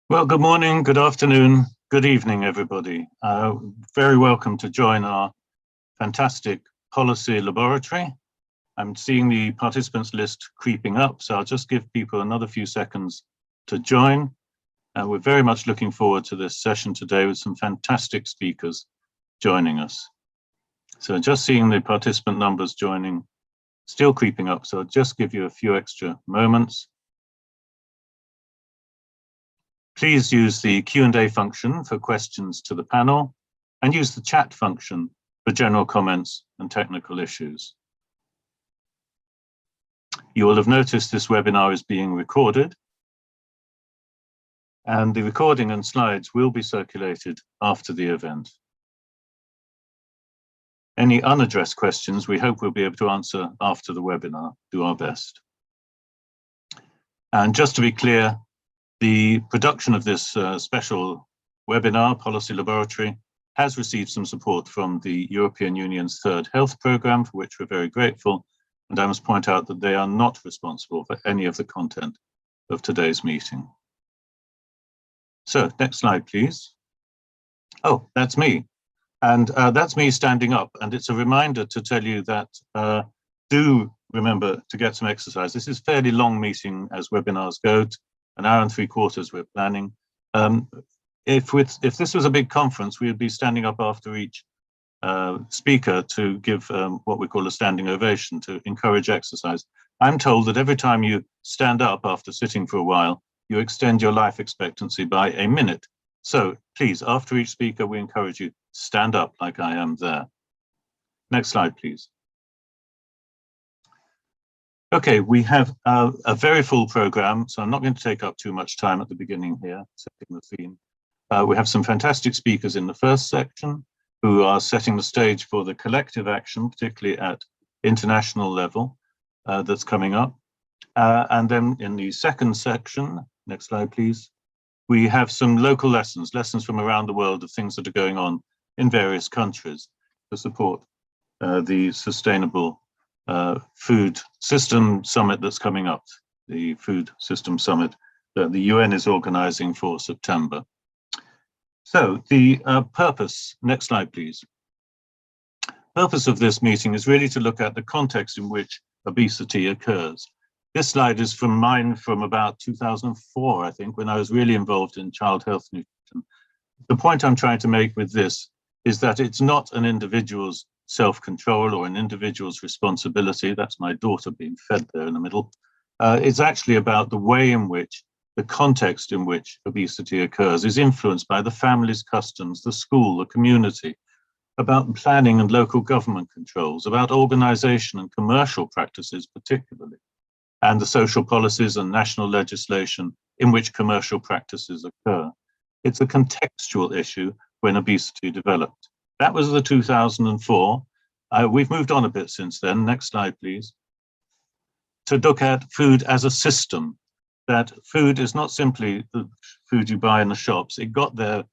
Well, good morning, good afternoon, good evening, everybody. Very welcome to join our fantastic policy laboratory. I'm seeing the participants list creeping up, so I'll just give people another few seconds to join. We're very much looking forward to this session today with some fantastic speakers joining us. So just seeing the participant numbers joining, still creeping up, so I'll just give you a few extra moments. Please use the Q&A function for questions to the panel and use the chat function for general comments and technical issues. You will have noticed this webinar is being recorded, and the recording and slides will be circulated after the event. Any unaddressed questions we hope we'll be able to answer after the webinar. Do our best. And just to be clear, the production of this special webinar, Policy Laboratory, has received some support from the European Union's Third Health Programme, for which we're very grateful. And I must point out that they are not responsible for any of the content of today's meeting. So, next slide, please. Oh, that's me. And that's me standing up. And it's a reminder to tell you that do remember to get some exercise. This is a fairly long meeting as webinars go. An hour and 3/4 we're planning. If this was a big conference, we would be standing up after each speaker to give what we call a standing ovation to encourage exercise. I'm told that every time you stand up after sitting for a while, you extend your life expectancy by a minute. So please, after each speaker, we encourage you to stand up like I am there. Next slide, please. Okay, we have a very full program, so I'm not going to take up too much time at the beginning here, setting the theme. We have some fantastic speakers in the first section who are setting the stage for the collective action, particularly at international level, that's coming up. And then in the second section, next slide, please, we have some local lessons from around the world of things that are going on in various countries to support the sustainable food system summit that's coming up, the food system summit that the UN is organizing for September. So the purpose, next slide please. Purpose of this meeting is really to look at the context in which obesity occurs. This slide is from mine from about 2004, I think, when I was really involved in child health nutrition. The point I'm trying to make with this is that it's not an individual's self-control or an individual's responsibility. That's my daughter being fed there in the middle. It's actually about the way in which the context in which obesity occurs is influenced by the family's customs, the school, the community, about planning and local government controls, about organization and commercial practices particularly, and the social policies and national legislation in which commercial practices occur. It's a contextual issue when obesity developed. That was the 2004. We've moved on a bit since then. Next slide, please. To look at food as a system, that food is not simply the food you buy in the shops. It got there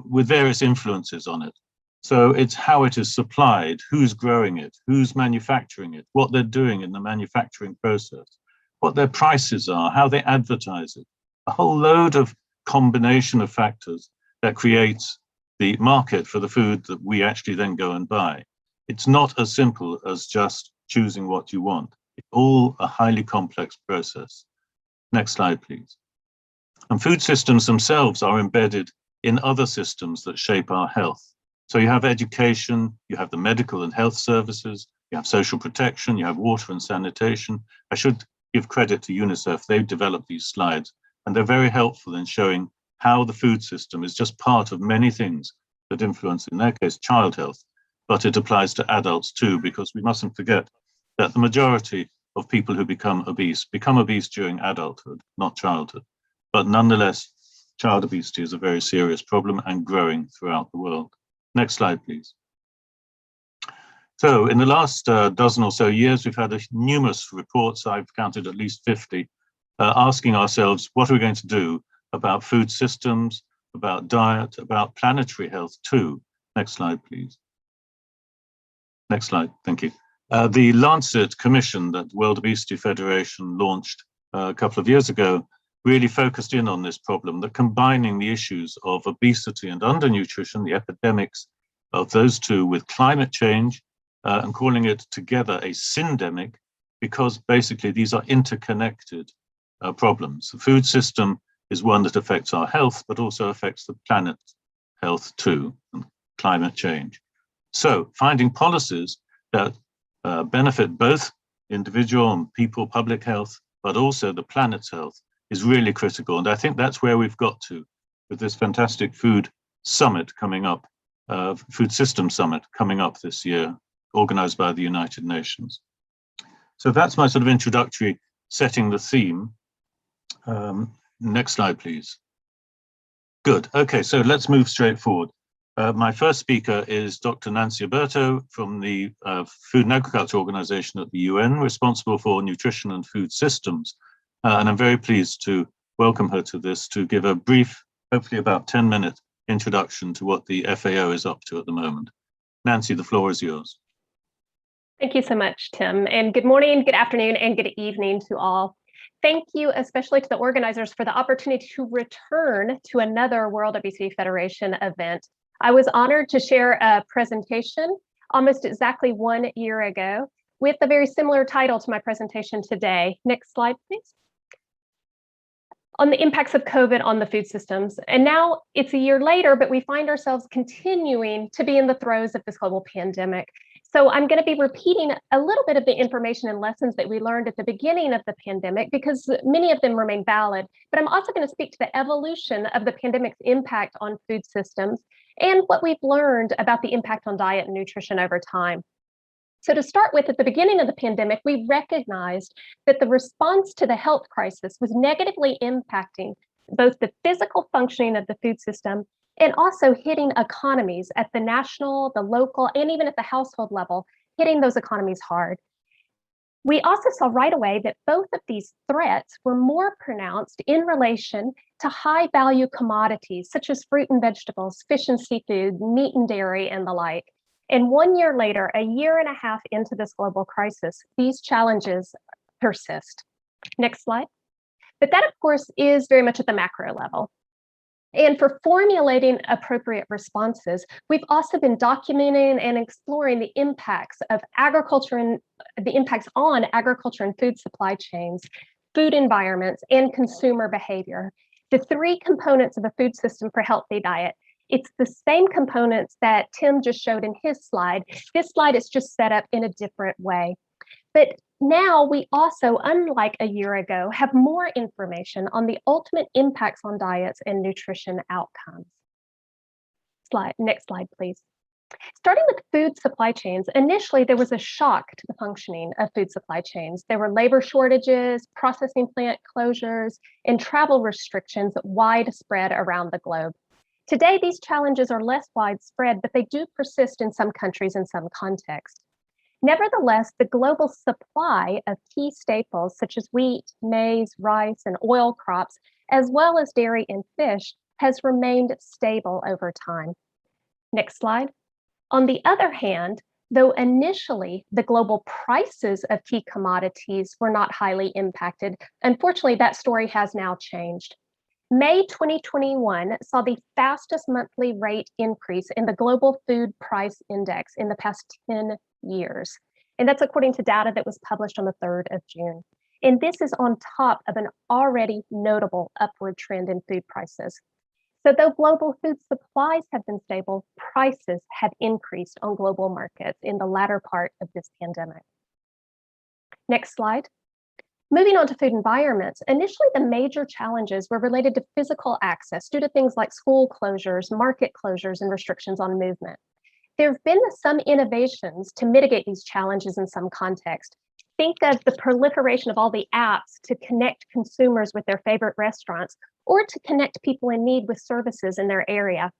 with various influences on it. So it's how it is supplied, who's growing it, who's manufacturing it, what they're doing in the manufacturing process, what their prices are, how they advertise it. A whole load of combination of factors that creates the market for the food that we actually then go and buy. It's not as simple as just choosing what you want. It's all a highly complex process. Next slide, please. And food systems themselves are embedded in other systems that shape our health. So you have education, you have the medical and health services, you have social protection, you have water and sanitation. I should give credit to UNICEF. They've developed these slides, and they're very helpful in showing how the food system is just part of many things that influence, in their case, child health, but it applies to adults too, because we mustn't forget that the majority of people who become obese during adulthood, not childhood. But nonetheless, child obesity is a very serious problem and growing throughout the world. Next slide, please. So in the last dozen or so years, we've had numerous reports, I've counted at least 50, asking ourselves, what are we going to do about food systems, about diet, about planetary health too. Next slide, please. Next slide, thank you. The Lancet Commission that World Obesity Federation launched a couple of years ago really focused in on this problem, that combining the issues of obesity and undernutrition, the epidemics of those two, with climate change, and calling it together a syndemic, because basically these are interconnected problems. The food system is one that affects our health, but also affects the planet's health too, and climate change. So finding policies that benefit both individual and people, public health, but also the planet's health is really critical. And I think that's where we've got to with this fantastic food summit coming up, food system summit coming up this year, organized by the United Nations. So that's my sort of introductory setting the theme. Next slide, please. Good. Okay, so let's move straight forward. My first speaker is Dr. Nancy Alberto from the Food and Agriculture Organization at the UN, responsible for nutrition and food systems. And I'm very pleased to welcome her to this, to give a brief, hopefully about 10-minute introduction to what the FAO is up to at the moment. Nancy, the floor is yours. Thank you so much, Tim. And good morning, good afternoon, and good evening to all. Thank you especially to the organizers for the opportunity to return to another World Obesity Federation event. I was honored to share a presentation almost exactly 1 year ago with a very similar title to my presentation today. Next slide, please. On the impacts of COVID on the food systems. And now it's a year later, but we find ourselves continuing to be in the throes of this global pandemic. So I'm going to be repeating a little bit of the information and lessons that we learned at the beginning of the pandemic, because many of them remain valid. But I'm also going to speak to the evolution of the pandemic's impact on food systems and what we've learned about the impact on diet and nutrition over time. So to start with, at the beginning of the pandemic, we recognized that the response to the health crisis was negatively impacting both the physical functioning of the food system and also hitting economies at the national, the local, and even at the household level, hitting those economies hard. We also saw right away that both of these threats were more pronounced in relation to high value commodities, such as fruit and vegetables, fish and seafood, meat and dairy, and the like. And 1 year later, a year and a half into this global crisis, these challenges persist. Next slide. But that, of course, is very much at the macro level. And for formulating appropriate responses, we've also been documenting and exploring the impacts of agriculture and the impacts on agriculture and food supply chains, food environments, and consumer behavior. The three components of a food system for healthy diet. It's the same components that Tim just showed in his slide. This slide is just set up in a different way. But now we also, unlike a year ago, have more information on the ultimate impacts on diets and nutrition outcomes. Next slide, please. Starting with food supply chains, initially there was a shock to the functioning of food supply chains. There were labor shortages, processing plant closures, and travel restrictions widespread around the globe. Today, these challenges are less widespread, but they do persist in some countries in some contexts. Nevertheless, the global supply of key staples such as wheat, maize, rice, and oil crops, as well as dairy and fish, has remained stable over time. Next slide. On the other hand, though initially the global prices of key commodities were not highly impacted, unfortunately, that story has now changed. May 2021 saw the fastest monthly rate increase in the global food price index in the past 10 years. And that's according to data that was published on the 3rd of June. And this is on top of an already notable upward trend in food prices. So though global food supplies have been stable, prices have increased on global markets in the latter part of this pandemic. Next slide. Moving on to food environments, initially the major challenges were related to physical access due to things like school closures, market closures, and restrictions on movement. There have been some innovations to mitigate these challenges in some context. Think of the proliferation of all the apps to connect consumers with their favorite restaurants or to connect people in need with services in their area.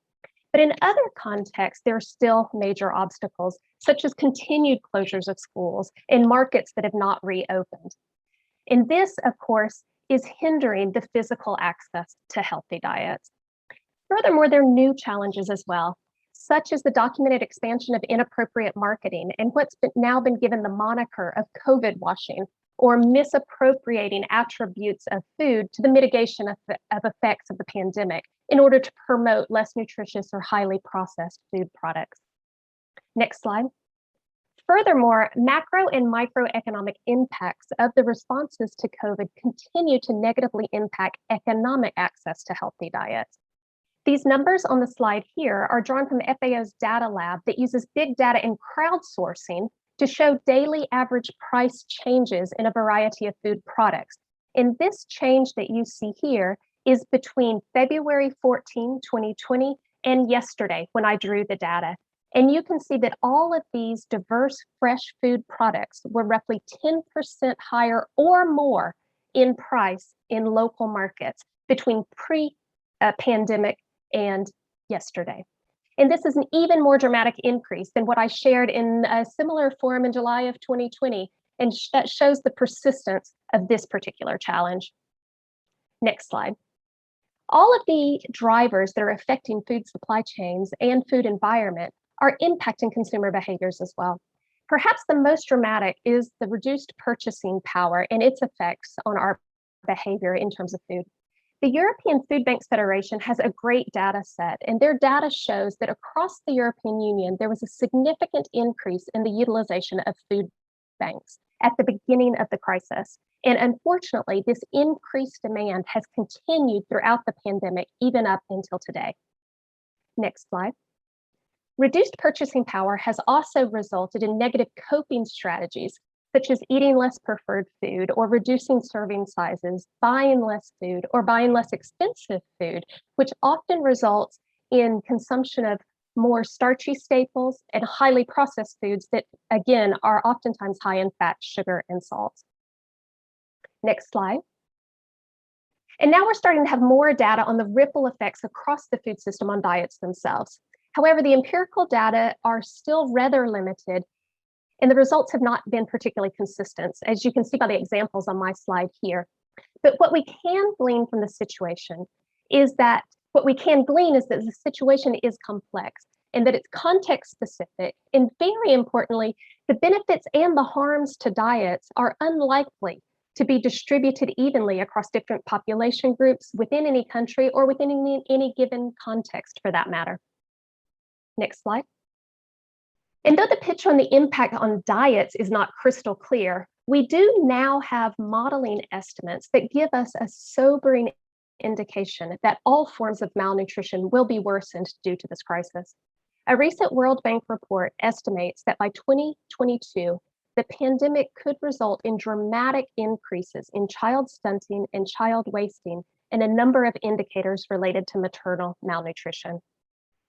But in other contexts, there are still major obstacles, such as continued closures of schools and markets that have not reopened. And this, of course, is hindering the physical access to healthy diets. Furthermore, there are new challenges as well, such as the documented expansion of inappropriate marketing and what's now been given the moniker of COVID washing, or misappropriating attributes of food to the mitigation of effects of the pandemic in order to promote less nutritious or highly processed food products. Next slide. Furthermore, macro and microeconomic impacts of the responses to COVID continue to negatively impact economic access to healthy diets. These numbers on the slide here are drawn from FAO's data lab that uses big data and crowdsourcing to show daily average price changes in a variety of food products. And this change that you see here is between February 14, 2020 and yesterday when I drew the data. And you can see that all of these diverse fresh food products were roughly 10% higher or more in price in local markets between pre-pandemic and yesterday. And this is an even more dramatic increase than what I shared in a similar forum in July of 2020, and that shows the persistence of this particular challenge. Next slide. All of the drivers that are affecting food supply chains and food environment are impacting consumer behaviors as well. Perhaps the most dramatic is the reduced purchasing power and its effects on our behavior in terms of food. The European Food Banks Federation has a great data set, and their data shows that across the European Union, there was a significant increase in the utilization of food banks at the beginning of the crisis. And unfortunately, this increased demand has continued throughout the pandemic, even up until today. Next slide. Reduced purchasing power has also resulted in negative coping strategies, such as eating less preferred food or reducing serving sizes, buying less food or buying less expensive food, which often results in consumption of more starchy staples and highly processed foods that, again, are oftentimes high in fat, sugar, and salt. Next slide. And now we're starting to have more data on the ripple effects across the food system on diets themselves. However, the empirical data are still rather limited, and the results have not been particularly consistent, as you can see by the examples on my slide here. But what we can glean from the situation is that the situation is complex and that it's context specific. And very importantly, the benefits and the harms to diets are unlikely to be distributed evenly across different population groups within any country or within any given context for that matter. Next slide. And though the picture on the impact on diets is not crystal clear, we do now have modeling estimates that give us a sobering indication that all forms of malnutrition will be worsened due to this crisis. A recent World Bank report estimates that by 2022, the pandemic could result in dramatic increases in child stunting and child wasting and a number of indicators related to maternal malnutrition.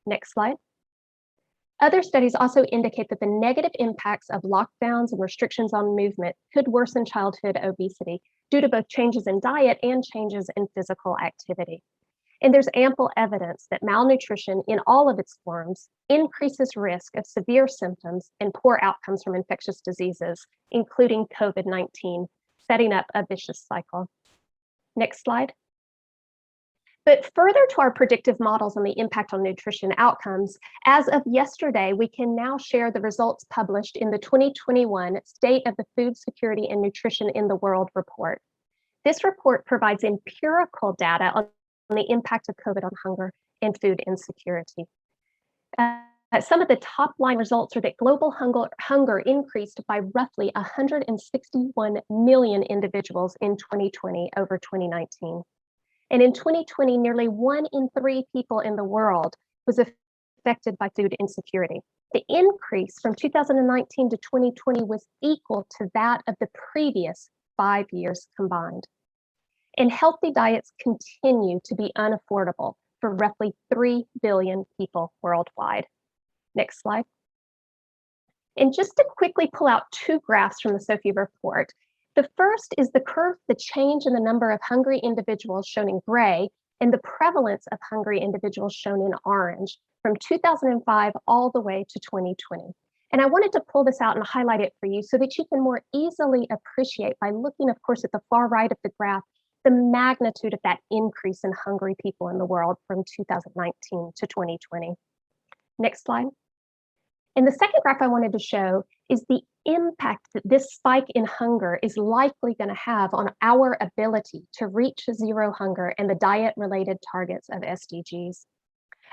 Next slide. Other studies also indicate that the negative impacts of lockdowns and restrictions on movement could worsen childhood obesity due to both changes in diet and changes in physical activity. And there's ample evidence that malnutrition in all of its forms increases risk of severe symptoms and poor outcomes from infectious diseases, including COVID-19, setting up a vicious cycle. Next slide. But further to our predictive models on the impact on nutrition outcomes, as of yesterday, we can now share the results published in the 2021 State of the Food Security and Nutrition in the World report. This report provides empirical data on the impact of COVID on hunger and food insecurity. Some of the top line results are that global hunger increased by roughly 161 million individuals in 2020 over 2019. And in 2020, nearly 1 in 3 people in the world was affected by food insecurity. The increase from 2019 to 2020 was equal to that of the previous 5 years combined. And healthy diets continue to be unaffordable for roughly 3 billion people worldwide. Next slide. And just to quickly pull out 2 graphs from the SOFI report, the first is the curve, the change in the number of hungry individuals shown in gray, and the prevalence of hungry individuals shown in orange from 2005 all the way to 2020. And I wanted to pull this out and highlight it for you so that you can more easily appreciate, by looking, of course, at the far right of the graph, the magnitude of that increase in hungry people in the world from 2019 to 2020. Next slide. And the second graph I wanted to show is the impact that this spike in hunger is likely going to have on our ability to reach zero hunger and the diet-related targets of SDGs.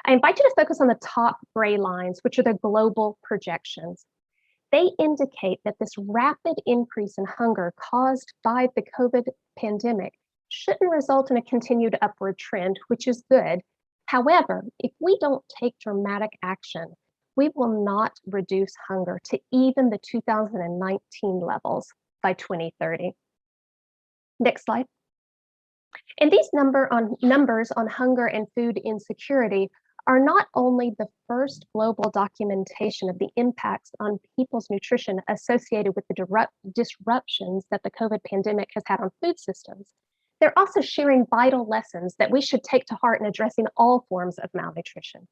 I invite you to focus on the top gray lines, which are the global projections. They indicate that this rapid increase in hunger caused by the COVID pandemic shouldn't result in a continued upward trend, which is good. However, if we don't take dramatic action, we will not reduce hunger to even the 2019 levels by 2030. Next slide. And these numbers on hunger and food insecurity are not only the first global documentation of the impacts on people's nutrition associated with the disruptions that the COVID pandemic has had on food systems, they're also sharing vital lessons that we should take to heart in addressing all forms of malnutrition.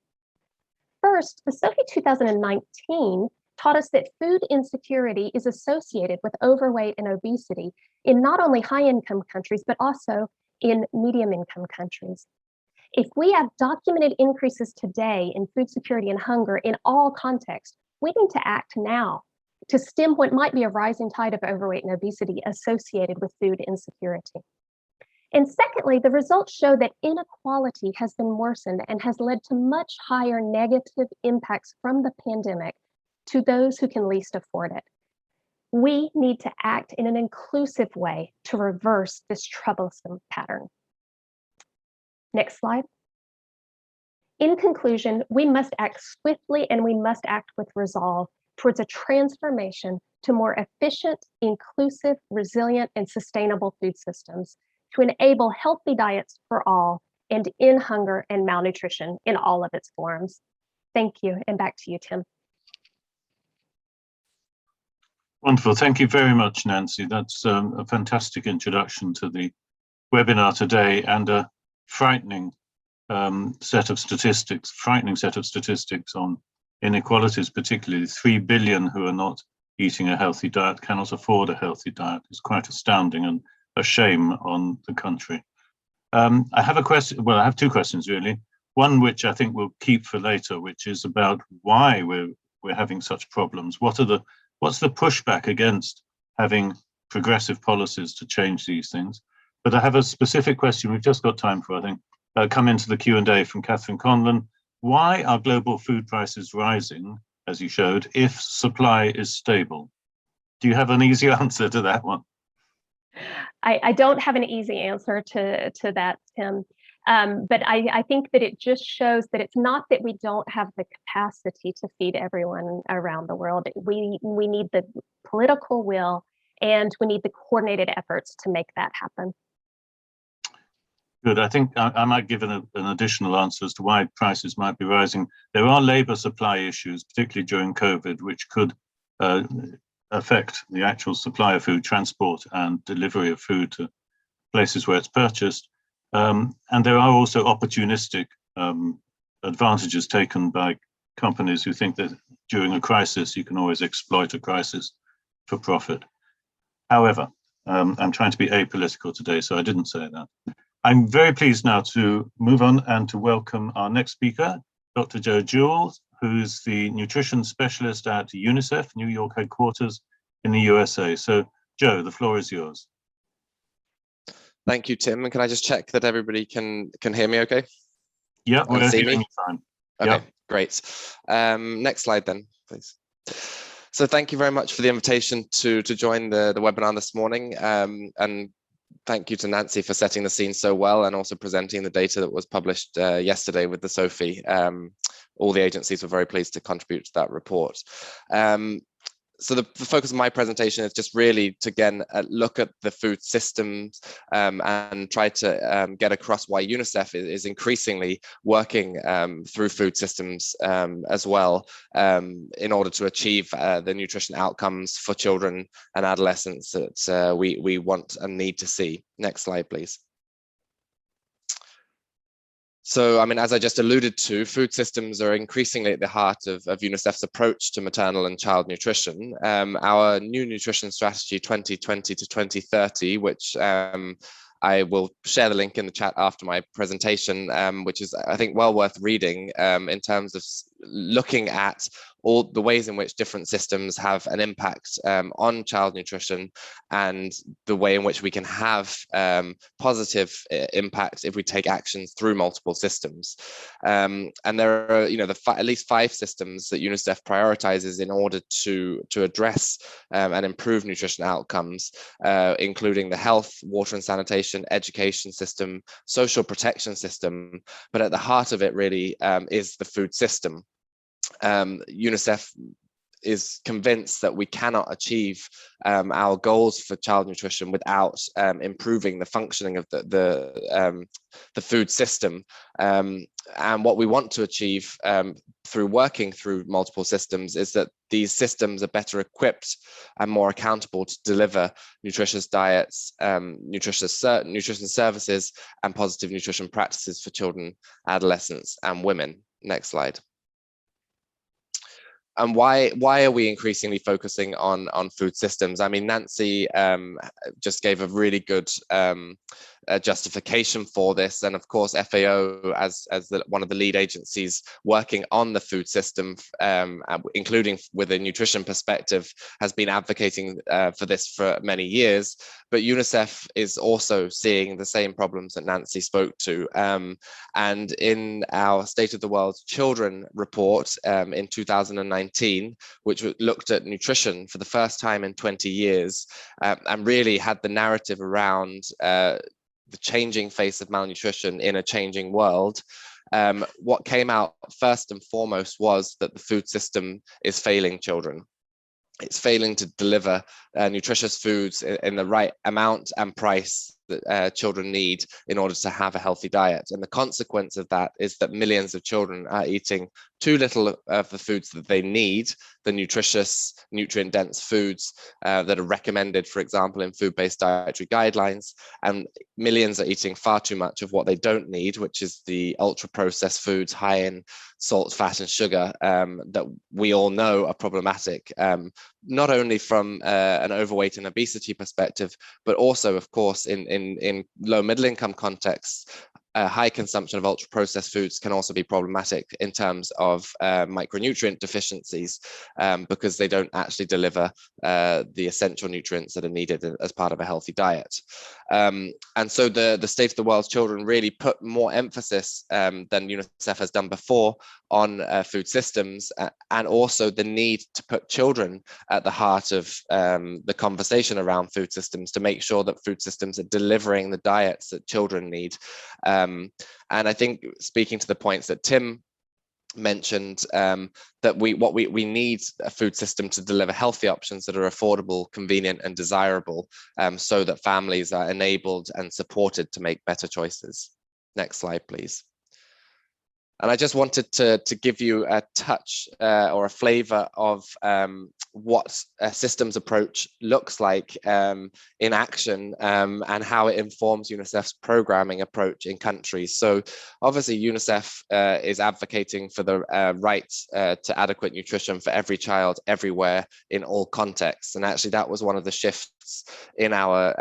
First, the SOFI 2019 taught us that food insecurity is associated with overweight and obesity in not only high-income countries, but also in medium-income countries. If we have documented increases today in food security and hunger in all contexts, we need to act now to stem what might be a rising tide of overweight and obesity associated with food insecurity. And secondly, the results show that inequality has been worsened and has led to much higher negative impacts from the pandemic to those who can least afford it. We need to act in an inclusive way to reverse this troublesome pattern. Next slide. In conclusion, we must act swiftly and we must act with resolve towards a transformation to more efficient, inclusive, resilient, and sustainable food systems to enable healthy diets for all and end hunger and malnutrition in all of its forms. Thank you, and back to you, Tim. Wonderful. Thank you very much, Nancy. That's a fantastic introduction to the webinar today and a frightening set of statistics on inequalities, particularly 3 billion who are not eating a healthy diet, cannot afford a healthy diet. It's quite astounding and a shame on the country. I have a question, well, I have two questions really. One which I think we'll keep for later, which is about why we're having such problems. What's the pushback against having progressive policies to change these things? But I have a specific question we've just got time for, I think, come into the Q&A from Catherine Conlon. Why are global food prices rising, as you showed, if supply is stable? Do you have an easy answer to that one? I don't have an easy answer to that, Tim. But I think that it just shows that it's not that we don't have the capacity to feed everyone around the world. We need the political will and we need the coordinated efforts to make that happen. Good. I think I might give an additional answer as to why prices might be rising. There are labor supply issues, particularly during COVID, which could affect the actual supply of food, transport and delivery of food to places where it's purchased. And there are also opportunistic advantages taken by companies who think that during a crisis, you can always exploit a crisis for profit. However, I'm trying to be apolitical today, so I didn't say that. I'm very pleased now to move on and to welcome our next speaker, Dr. Joe Jules, who's the nutrition specialist at UNICEF, New York headquarters in the USA. So, Joe, the floor is yours. Thank you, Tim. And can I just check that everybody can hear me okay? Yeah, we're see hearing me fine. Okay, Yep. Great. Next slide then, please. So thank you very much for the invitation to join the webinar this morning. And thank you to Nancy for setting the scene so well and also presenting the data that was published yesterday with the SOFI. All the agencies were very pleased to contribute to that report. So the focus of my presentation is just really to again look at the food systems and try to get across why UNICEF is increasingly working through food systems as well in order to achieve the nutrition outcomes for children and adolescents that we want and need to see. Next slide, please. So, I mean, as I just alluded to, food systems are increasingly at the heart of UNICEF's approach to maternal and child nutrition. Our new nutrition strategy 2020 to 2030, which I will share the link in the chat after my presentation, which is, I think, well worth reading in terms of looking at all the ways in which different systems have an impact on child nutrition, and the way in which we can have positive impact if we take actions through multiple systems. And there are, at least 5 systems that UNICEF prioritizes in order to address and improve nutrition outcomes, including the health, water and sanitation, education system, social protection system. But at the heart of it really is the food system. UNICEF is convinced that we cannot achieve our goals for child nutrition without improving the functioning of the food system. And what we want to achieve through working through multiple systems is that these systems are better equipped and more accountable to deliver nutritious diets, nutrition services, and positive nutrition practices for children, adolescents, and women. Next slide. And why are we increasingly focusing on food systems? I mean, Nancy just gave a really good justification for this, and of course FAO as one of the lead agencies working on the food system, including with a nutrition perspective, has been advocating for this for many years. But UNICEF is also seeing the same problems that Nancy spoke to, and in our State of the World Children report in 2019, which looked at nutrition for the first time in 20 years, and really had the narrative around the changing face of malnutrition in a changing world. What came out first and foremost was that the food system is failing children. It's failing to deliver nutritious foods in the right amount and price that children need in order to have a healthy diet. And the consequence of that is that millions of children are eating too little of the foods that they need, the nutritious, nutrient-dense foods that are recommended, for example, in food-based dietary guidelines, and millions are eating far too much of what they don't need, which is the ultra-processed foods high in salt, fat, and sugar that we all know are problematic, not only from an overweight and obesity perspective, but also, of course, in low middle income contexts. High consumption of ultra-processed foods can also be problematic in terms of micronutrient deficiencies, because they don't actually deliver the essential nutrients that are needed as part of a healthy diet. And so the State of the World's Children really put more emphasis than UNICEF has done before on food systems, and also the need to put children at the heart of the conversation around food systems, to make sure that food systems are delivering the diets that children need. And I think, speaking to the points that Tim mentioned, that we need a food system to deliver healthy options that are affordable, convenient, and desirable, so that families are enabled and supported to make better choices. Next slide, please. And I just wanted to give you a touch or a flavor of what a systems approach looks like in action, and how it informs UNICEF's programming approach in countries. So obviously UNICEF is advocating for the right to adequate nutrition for every child, everywhere, in all contexts. And actually that was one of the shifts in our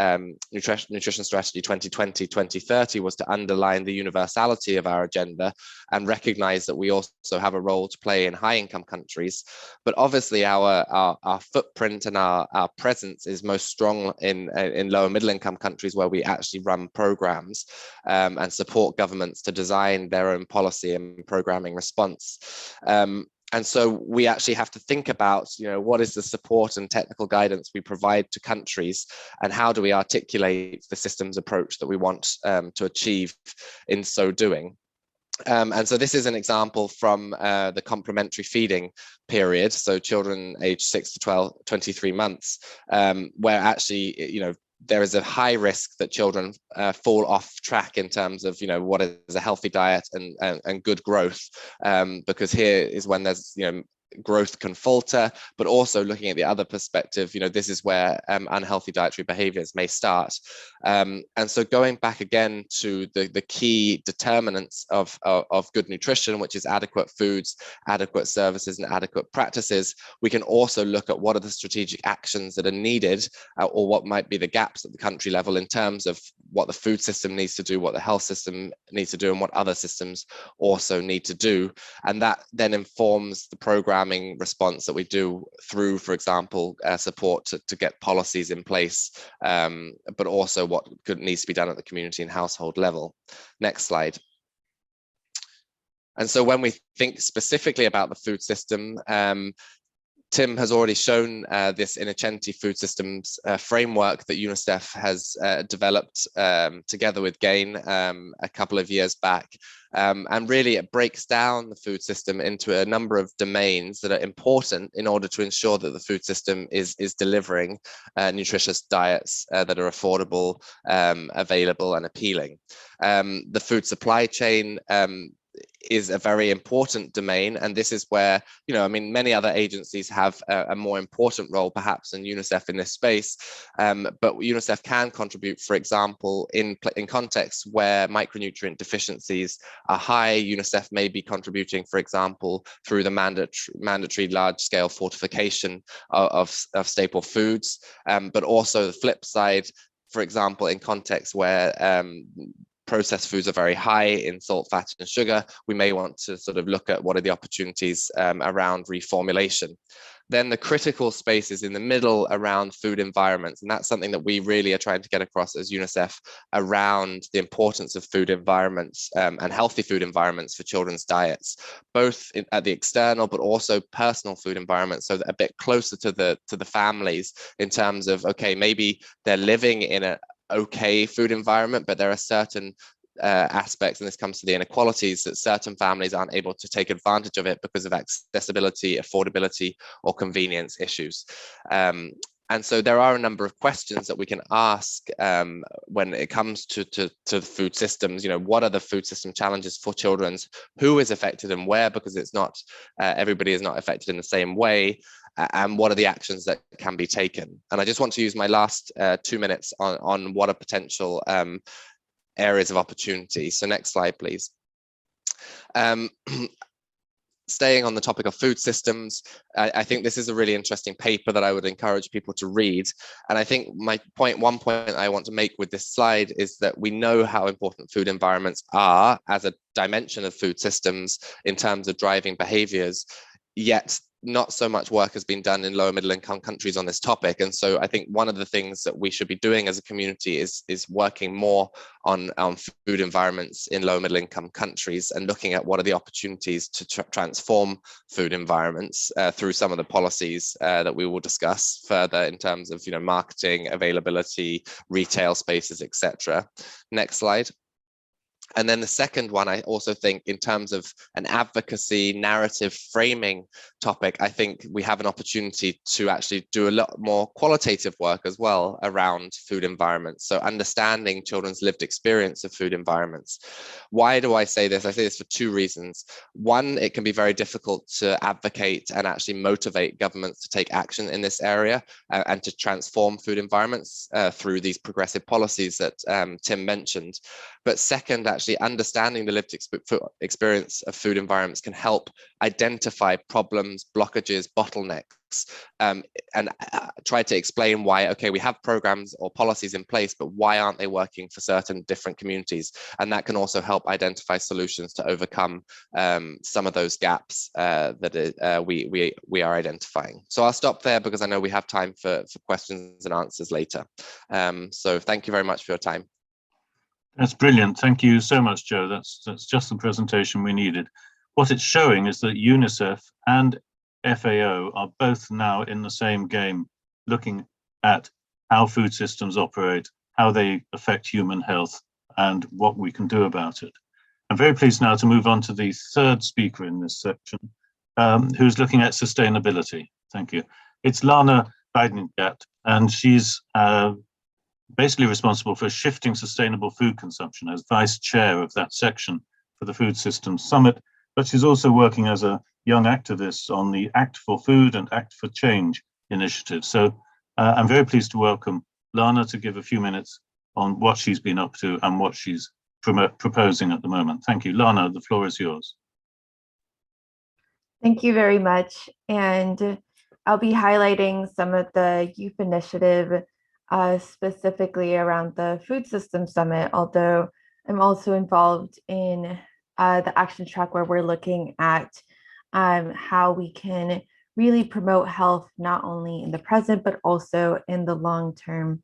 nutrition strategy 2020-2030, was to underline the universality of our agenda and recognize that we also have a role to play in high income countries. But obviously our footprint and our presence is most strong in lower middle income countries, where we actually run programs and support governments to design their own policy and programming response. And so we actually have to think about, what is the support and technical guidance we provide to countries, and how do we articulate the systems approach that we want to achieve in so doing. And so this is an example from the complementary feeding period, so children aged 6 to 23 months, where actually, there is a high risk that children fall off track in terms of, what is a healthy diet and good growth, because here is when there's, growth can falter, but also looking at the other perspective, this is where unhealthy dietary behaviors may start. And so going back again to the key determinants of good nutrition, which is adequate foods, adequate services, and adequate practices, we can also look at what are the strategic actions that are needed, or what might be the gaps at the country level in terms of what the food system needs to do, what the health system needs to do, and what other systems also need to do. And that then informs the programming response that we do through, for example, support to get policies in place, but also what needs to be done at the community and household level. Next slide. And so when we think specifically about the food system, Tim has already shown this Insecurity food systems framework that UNICEF has developed together with GAIN a couple of years back. And really it breaks down the food system into a number of domains that are important in order to ensure that the food system is delivering nutritious diets that are affordable, available, and appealing. The food supply chain is a very important domain, and this is where many other agencies have a more important role perhaps than UNICEF in this space, but UNICEF can contribute, for example, in contexts where micronutrient deficiencies are high. UNICEF may be contributing, for example, through the mandatory large-scale fortification of staple foods, but also the flip side, for example, in contexts where processed foods are very high in salt, fat, and sugar, we may want to sort of look at what are the opportunities around reformulation. Then the critical spaces in the middle around food environments, and that's something that we really are trying to get across as UNICEF around the importance of food environments and healthy food environments for children's diets, both at the external but also personal food environments, so that a bit closer to the families in terms of, okay, maybe they're living in a okay food environment, but there are certain aspects, and this comes to the inequalities, that certain families aren't able to take advantage of it because of accessibility, affordability, or convenience issues. And so there are a number of questions that we can ask when it comes to food systems. What are the food system challenges for children's? Who is affected and where? Because it's not everybody is not affected in the same way. And what are the actions that can be taken? And I just want to use my last 2 minutes on what are potential areas of opportunity. So next slide, please. Staying on the topic of food systems, I think this is a really interesting paper that I would encourage people to read. And I think one point I want to make with this slide is that we know how important food environments are as a dimension of food systems in terms of driving behaviors, yet not so much work has been done in lower middle income countries on this topic. And so I think one of the things that we should be doing as a community is working more on food environments in lower middle income countries and looking at what are the opportunities to transform food environments through some of the policies that we will discuss further in terms of marketing, availability, retail spaces, etc. Next slide. And then the second one, I also think in terms of an advocacy narrative framing topic, I think we have an opportunity to actually do a lot more qualitative work as well around food environments. So understanding children's lived experience of food environments. Why do I say this? I say this for two reasons. One, it can be very difficult to advocate and actually motivate governments to take action in this area and to transform food environments through these progressive policies that Tim mentioned. But second, actually understanding the lived experience of food environments can help identify problems, blockages, bottlenecks, and try to explain why, okay, we have programs or policies in place, but why aren't they working for certain different communities? And that can also help identify solutions to overcome some of those gaps that we are identifying. So I'll stop there because I know we have time for questions and answers later. So thank you very much for your time. That's brilliant. Thank you so much, Joe. That's just the presentation we needed. What it's showing is that UNICEF and FAO are both now in the same game, looking at how food systems operate, how they affect human health, and what we can do about it. I'm very pleased now to move on to the third speaker in this section, who's looking at sustainability. Thank you. It's Lana Weidengat, and she's basically responsible for shifting sustainable food consumption as vice chair of that section for the Food Systems Summit but she's also working as a young activist on the Act for Food and Act for Change initiative. So I'm very pleased to welcome Lana to give a few minutes on what she's been up to and what she's proposing at the moment. Thank you. Lana, the floor is yours. Thank you very much. And I'll be highlighting some of the youth initiative specifically around the Food System Summit, although I'm also involved in the action track where we're looking at how we can really promote health, not only in the present, but also in the long term.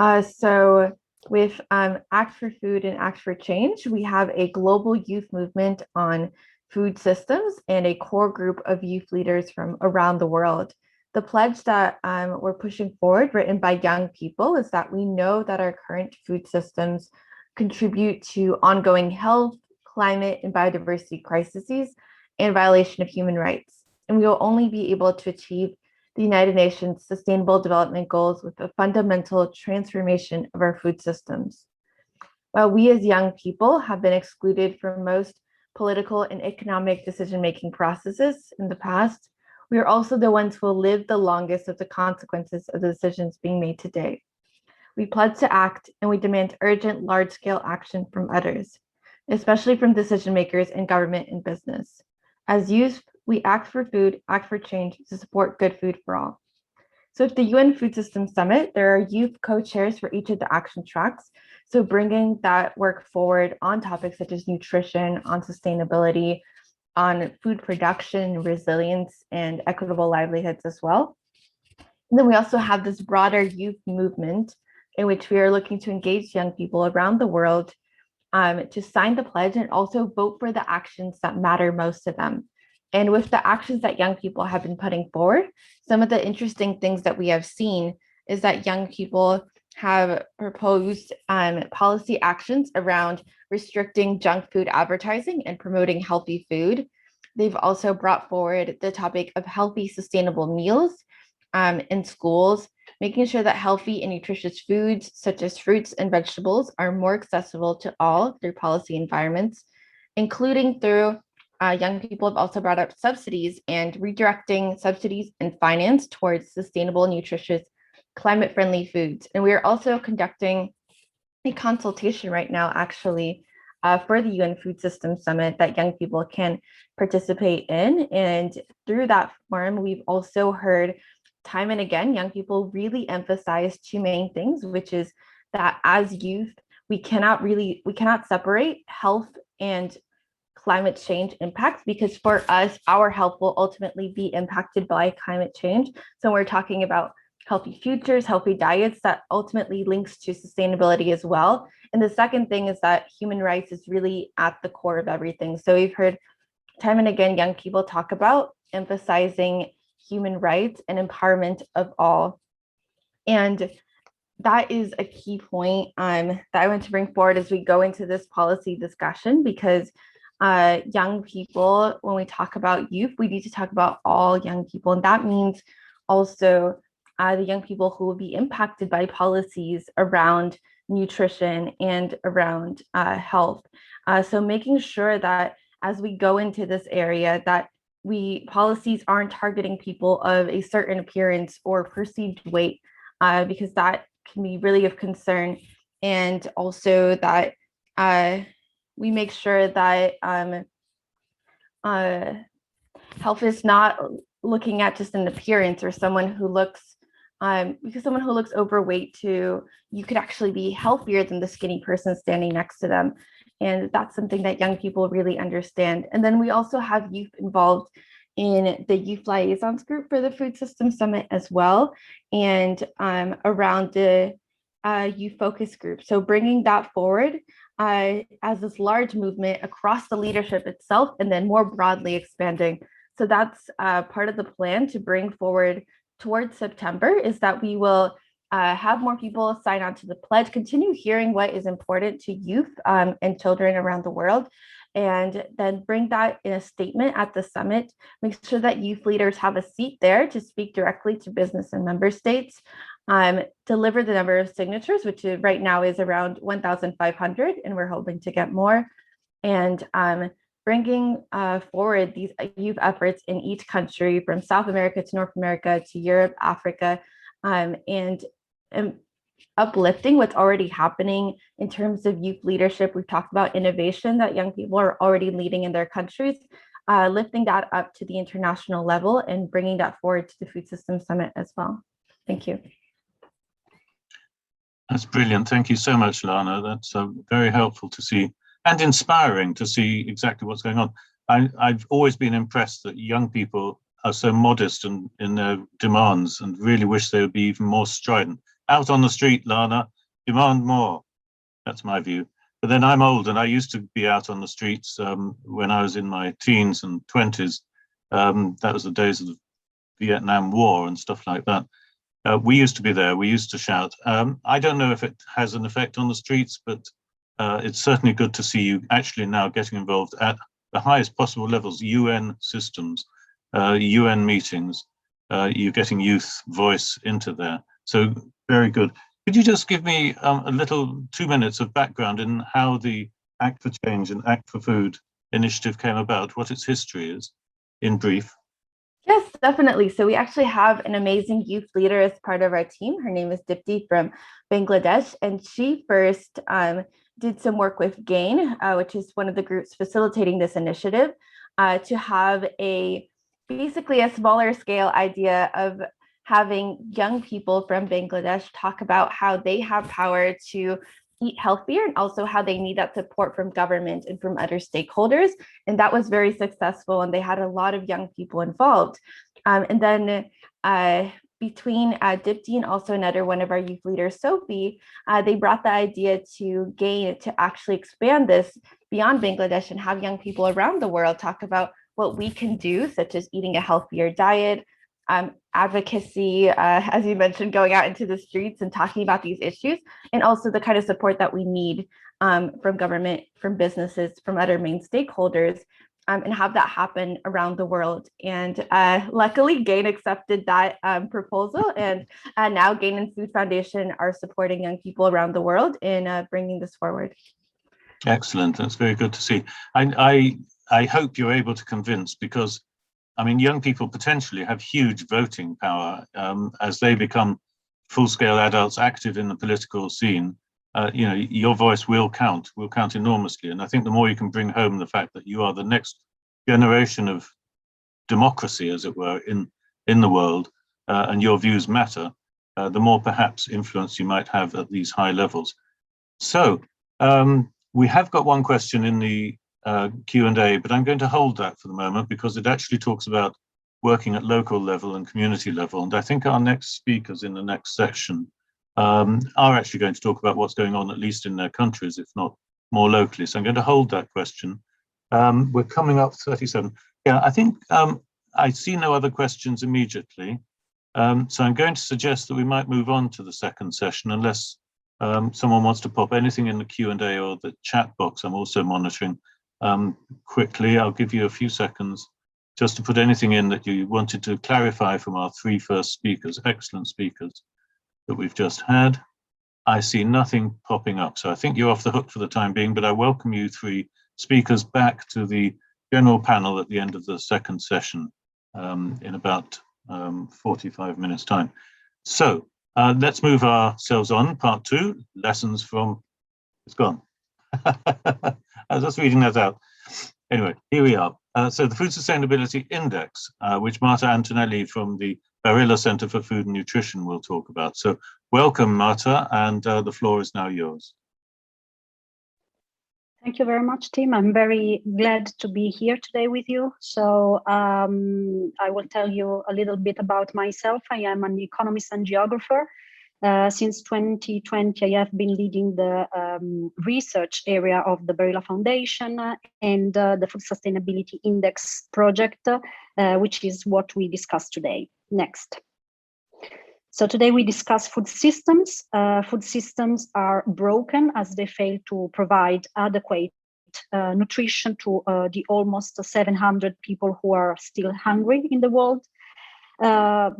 So with Act for Food and Act for Change, we have a global youth movement on food systems and a core group of youth leaders from around the world. The pledge that we're pushing forward, written by young people, is that we know that our current food systems contribute to ongoing health, climate, and biodiversity crises and violation of human rights. And we will only be able to achieve the United Nations Sustainable Development Goals with a fundamental transformation of our food systems. While we as young people have been excluded from most political and economic decision-making processes in the past, we are also the ones who will live the longest of the consequences of the decisions being made today. We pledge to act, and we demand urgent, large-scale action from others, especially from decision makers in government and business. As youth, we act for food, act for change to support good food for all. So at the UN Food System Summit, there are youth co-chairs for each of the action tracks. So bringing that work forward on topics such as nutrition, on sustainability, on food production, resilience, and equitable livelihoods as well. And then we also have this broader youth movement in which we are looking to engage young people around the world to sign the pledge and also vote for the actions that matter most to them. And with the actions that young people have been putting forward, some of the interesting things that we have seen is that young people have proposed policy actions around restricting junk food advertising and promoting healthy food. They've also brought forward the topic of healthy, sustainable meals in schools, making sure that healthy and nutritious foods such as fruits and vegetables are more accessible to all through policy environments, including through young people have also brought up subsidies and redirecting subsidies and finance towards sustainable, nutritious, climate-friendly foods. And we are also conducting a consultation right now, actually, for the UN Food System Summit that young people can participate in. And through that forum, we've also heard time and again, young people really emphasize two main things, which is that as youth, we cannot separate health and climate change impacts, because for us, our health will ultimately be impacted by climate change. So we're talking about healthy futures, healthy diets, that ultimately links to sustainability as well. And the second thing is that human rights is really at the core of everything. So we've heard time and again, young people talk about emphasizing human rights and empowerment of all. And that is a key point that I want to bring forward as we go into this policy discussion, because young people, when we talk about youth, we need to talk about all young people. And that means also the young people who will be impacted by policies around nutrition and around health. So making sure that as we go into this area, that policies aren't targeting people of a certain appearance or perceived weight, because that can be really of concern. And also that we make sure that health is not looking at just an appearance or someone who looks, because someone who looks overweight you could actually be healthier than the skinny person standing next to them. And that's something that young people really understand. And then we also have youth involved in the Youth Liaisons group for the Food System Summit as well, and around the youth focus group. So bringing that forward as this large movement across the leadership itself, and then more broadly expanding. So that's part of the plan to bring forward towards September, is that we will have more people sign on to the pledge, continue hearing what is important to youth and children around the world, and then bring that in a statement at the summit. Make sure that youth leaders have a seat there to speak directly to business and member states, deliver the number of signatures, which right now is around 1,500, and we're hoping to get more, and bringing forward these youth efforts in each country, from South America to North America to Europe, Africa, and uplifting what's already happening in terms of youth leadership. We've talked about innovation that young people are already leading in their countries, lifting that up to the international level and bringing that forward to the Food Systems Summit as well. Thank you. That's brilliant. Thank you so much, Lana. That's very helpful to see and inspiring to see exactly what's going on. I've always been impressed that young people are so modest in their demands, and really wish they would be even more strident. Out on the street, Lana, demand more. That's my view. But then I'm old, and I used to be out on the streets when I was in my teens and 20s. That was the days of the Vietnam War and stuff like that. We used to be there, we used to shout. I don't know if it has an effect on the streets, but it's certainly good to see you actually now getting involved at the highest possible levels, UN systems, UN meetings, you're getting youth voice into there. So very good. Could you just give me a little 2 minutes of background in how the Act for Change and Act for Food initiative came about, what its history is, in brief? Yes, definitely. So we actually have an amazing youth leader as part of our team. Her name is Dipti from Bangladesh, and she first did some work with GAIN, which is one of the groups facilitating this initiative, to have basically a smaller scale idea of having young people from Bangladesh talk about how they have power to eat healthier, and also how they need that support from government and from other stakeholders. And that was very successful, and they had a lot of young people involved. And then between Dipti and also another one of our youth leaders, Sophie, they brought the idea to GAIN to actually expand this beyond Bangladesh and have young people around the world talk about what we can do, such as eating a healthier diet, advocacy, as you mentioned, going out into the streets and talking about these issues, and also the kind of support that we need from government, from businesses, from other main stakeholders, and have that happen around the world. And luckily, GAIN accepted that proposal, and now GAIN and Food Foundation are supporting young people around the world in bringing this forward. Excellent. That's very good to see. I hope you're able to convince, because I mean, young people potentially have huge voting power as they become full-scale adults active in the political scene. You know, your voice will count enormously. And I think the more you can bring home the fact that you are the next generation of democracy, as it were, in the world, and your views matter, the more perhaps influence you might have at these high levels. So we have got one question in the Q&A, but I'm going to hold that for the moment because it actually talks about working at local level and community level. And I think our next speakers in the next section are actually going to talk about what's going on, at least in their countries, if not more locally. So I'm going to hold that question. We're coming up 37. Yeah, I think I see no other questions immediately. So I'm going to suggest that we might move on to the second session, unless someone wants to pop anything in the Q&A or the chat box. I'm also monitoring. Quickly, I'll give you a few seconds just to put anything in that you wanted to clarify from our three first speakers, excellent speakers that we've just had. I see nothing popping up, so I think you're off the hook for the time being, but I welcome you three speakers back to the general panel at the end of the second session in about 45 minutes time. So let's move ourselves on, part two, lessons from, it's gone. I was just reading that out. Anyway, here we are. So the Food Sustainability Index, which Marta Antonelli from the Barilla Center for Food and Nutrition will talk about. So welcome, Marta, and the floor is now yours. Thank you very much, Tim. I'm very glad to be here today with you. So I will tell you a little bit about myself. I am an economist and geographer. Since 2020, I have been leading the research area of the Barilla Foundation and the Food Sustainability Index project, which is what we discuss today. Next. So today we discuss food systems. Food systems are broken as they fail to provide adequate nutrition to the almost 700 people who are still hungry in the world.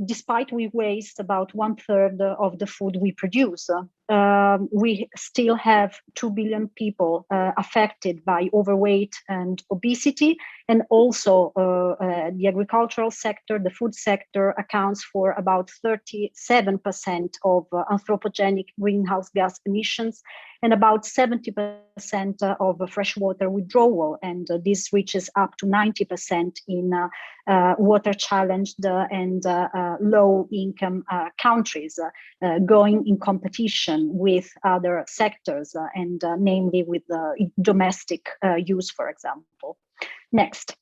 Despite we waste about 1/3 of the food we produce. we still have 2 billion people affected by overweight and obesity, and also the agricultural sector, the food sector, accounts for about 37% of anthropogenic greenhouse gas emissions and about 70% of freshwater withdrawal, and this reaches up to 90% in water-challenged and low-income countries, going in competition with other sectors, and namely with domestic use, for example. Next.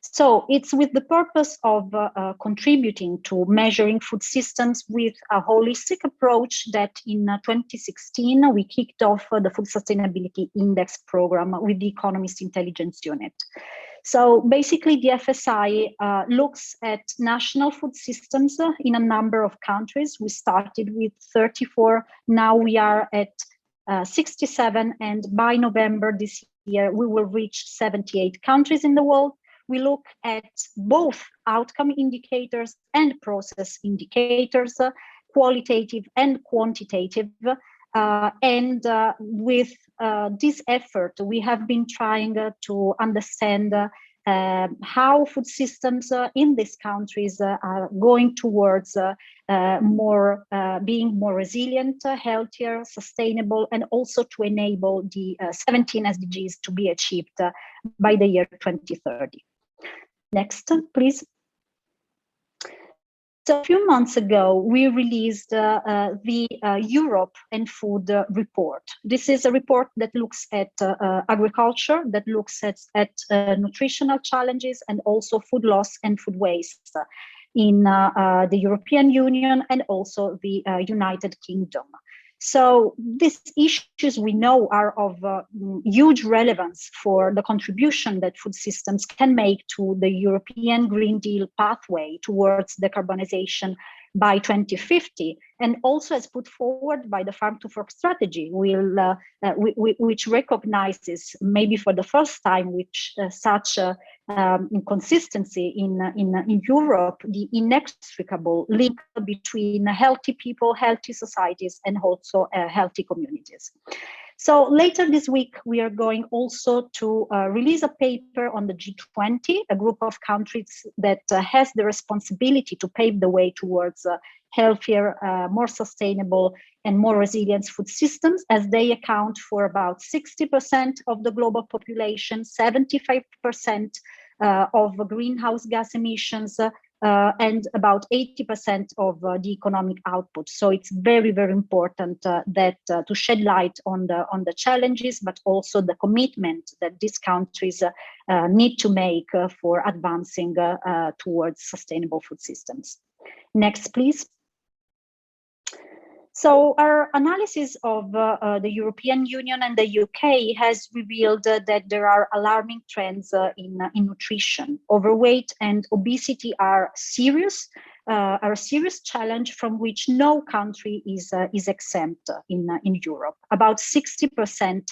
So it's with the purpose of contributing to measuring food systems with a holistic approach that in 2016 we kicked off the Food Sustainability Index program with the Economist Intelligence Unit. So basically the FSI looks at national food systems in a number of countries. We started with 34, now we are at 67, and by November this year we will reach 78 countries in the world. We look at both outcome indicators and process indicators, qualitative and quantitative. And with this effort, we have been trying to understand how food systems in these countries are going towards being more resilient, healthier, sustainable, and also to enable the 17 SDGs to be achieved by the year 2030. Next, please. So a few months ago, we released the Europe and Food report. This is a report that looks at agriculture, that looks at nutritional challenges and also food loss and food waste in the European Union and also the United Kingdom. So these issues we know are of huge relevance for the contribution that food systems can make to the European Green Deal pathway towards decarbonization by 2050, and also as put forward by the Farm to Fork strategy, which recognizes maybe for the first time such consistency in Europe, the inextricable link between healthy people, healthy societies, and also healthy communities. So later this week, we are going also to release a paper on the G20, a group of countries that has the responsibility to pave the way towards healthier, more sustainable, and more resilient food systems, as they account for about 60% of the global population, 75% of greenhouse gas emissions, and about 80% of the economic output. So it's very, very important that to shed light on the challenges, but also the commitment that these countries need to make for advancing towards sustainable food systems. Next, please. So our analysis of the European Union and the UK has revealed that there are alarming trends in nutrition. Overweight and obesity are a serious challenge from which no country is exempt in Europe. About 60%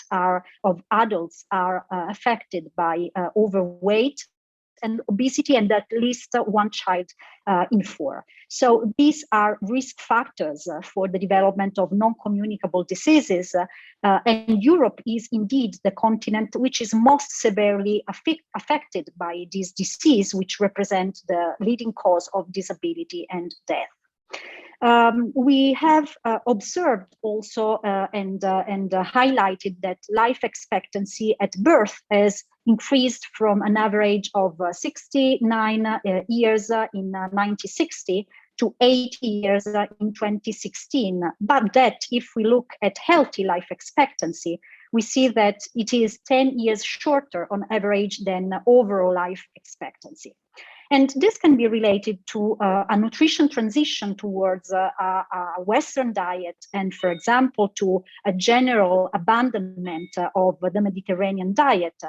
of adults are affected by overweight and obesity, and at least one child in 4. So these are risk factors for the development of non-communicable diseases, and Europe is indeed the continent which is most severely affected by this disease, which represents the leading cause of disability and death. We have observed also and highlighted that life expectancy at birth has increased from an average of 69 years in 1960 to 80 years in 2016. But that if we look at healthy life expectancy, we see that it is 10 years shorter on average than overall life expectancy. And this can be related to a nutrition transition towards a Western diet and, for example, to a general abandonment of the Mediterranean diet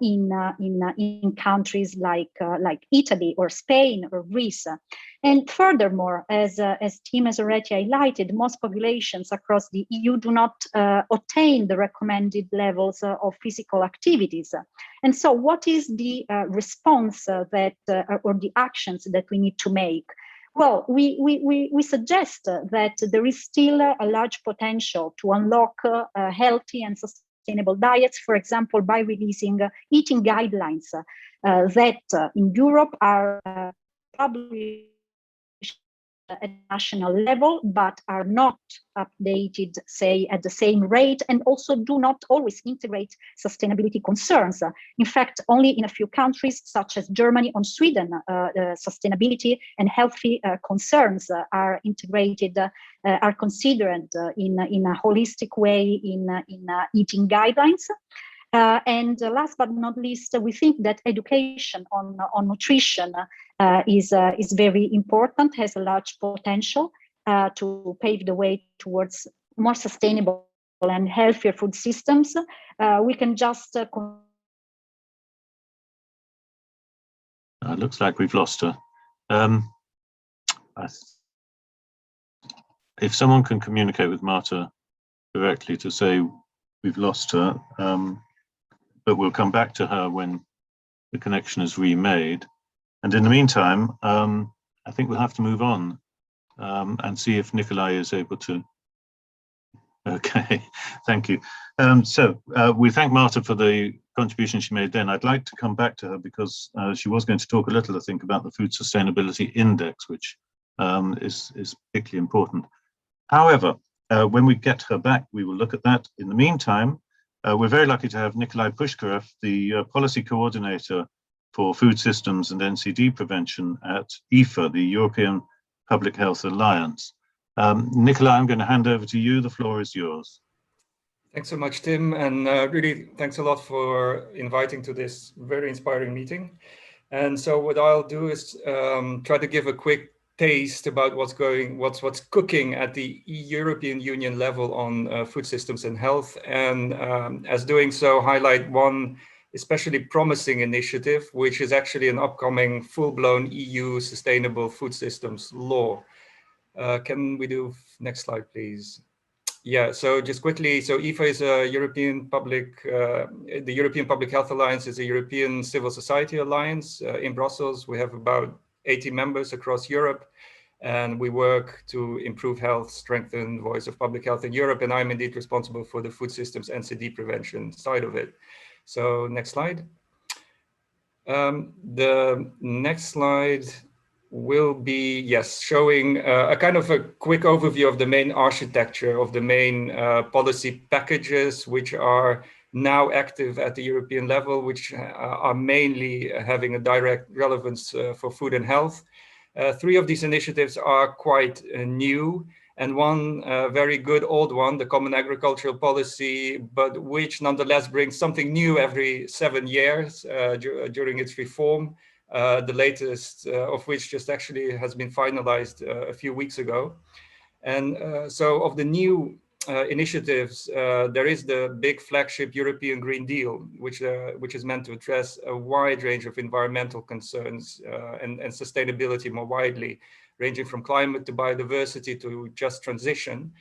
in countries like Italy or Spain or Greece. And furthermore, as Tim has already highlighted, most populations across the EU do not attain the recommended levels of physical activities. And so what is the response or the actions that we need to make? Well, we suggest that there is still a large potential to unlock healthy and sustainable diets, for example, by releasing eating guidelines that in Europe are published at national level, but are not updated, say, at the same rate, and also do not always integrate sustainability concerns. In fact, only in a few countries, such as Germany and Sweden, sustainability and healthy concerns are integrated, are considered in a holistic way in eating guidelines. And last but not least, we think that education on nutrition is very important, has a large potential to pave the way towards more sustainable and healthier food systems. We can just looks like we've lost her. If someone can communicate with Marta directly to say we've lost her, but we'll come back to her when the connection is remade. And in the meantime, I think we'll have to move on and see if Nikolai is able to. Okay, thank you. So we thank Marta for the contribution she made then. I'd like to come back to her because she was going to talk a little, I think, about the Food Sustainability Index, which is particularly important. However, when we get her back, we will look at that. In the meantime, we're very lucky to have Nikolai Pushkarev, the policy coordinator for food systems and NCD prevention at EFA, the European Public Health Alliance. Nikolai, I'm going to hand over to you. The floor is yours. Thanks so much, Tim, and really thanks a lot for inviting to this very inspiring meeting. And so what I'll do is try to give a quick taste about what's cooking at the European Union level on food systems and health, and as doing so, highlight one especially promising initiative, which is actually an upcoming full-blown EU sustainable food systems law. Can we do next slide, please? Yeah, so just quickly, so EFA is a the European Public Health Alliance is a European civil society alliance in Brussels. We have about 80 members across Europe, and we work to improve health, strengthen the voice of public health in Europe, and I'm indeed responsible for the food systems NCD prevention side of it. So next slide. The next slide will be, yes, showing a kind of a quick overview of the main architecture of the main policy packages, which are now active at the European level, which are mainly having a direct relevance for food and health. Three of these initiatives are quite new, and one very good old one, the Common Agricultural Policy, but which nonetheless brings something new every 7 years during its reform. The latest of which just actually has been finalized a few weeks ago. And so of the new initiatives, there is the big flagship European Green Deal, which is meant to address a wide range of environmental concerns and sustainability more widely, ranging from climate to biodiversity to just transition.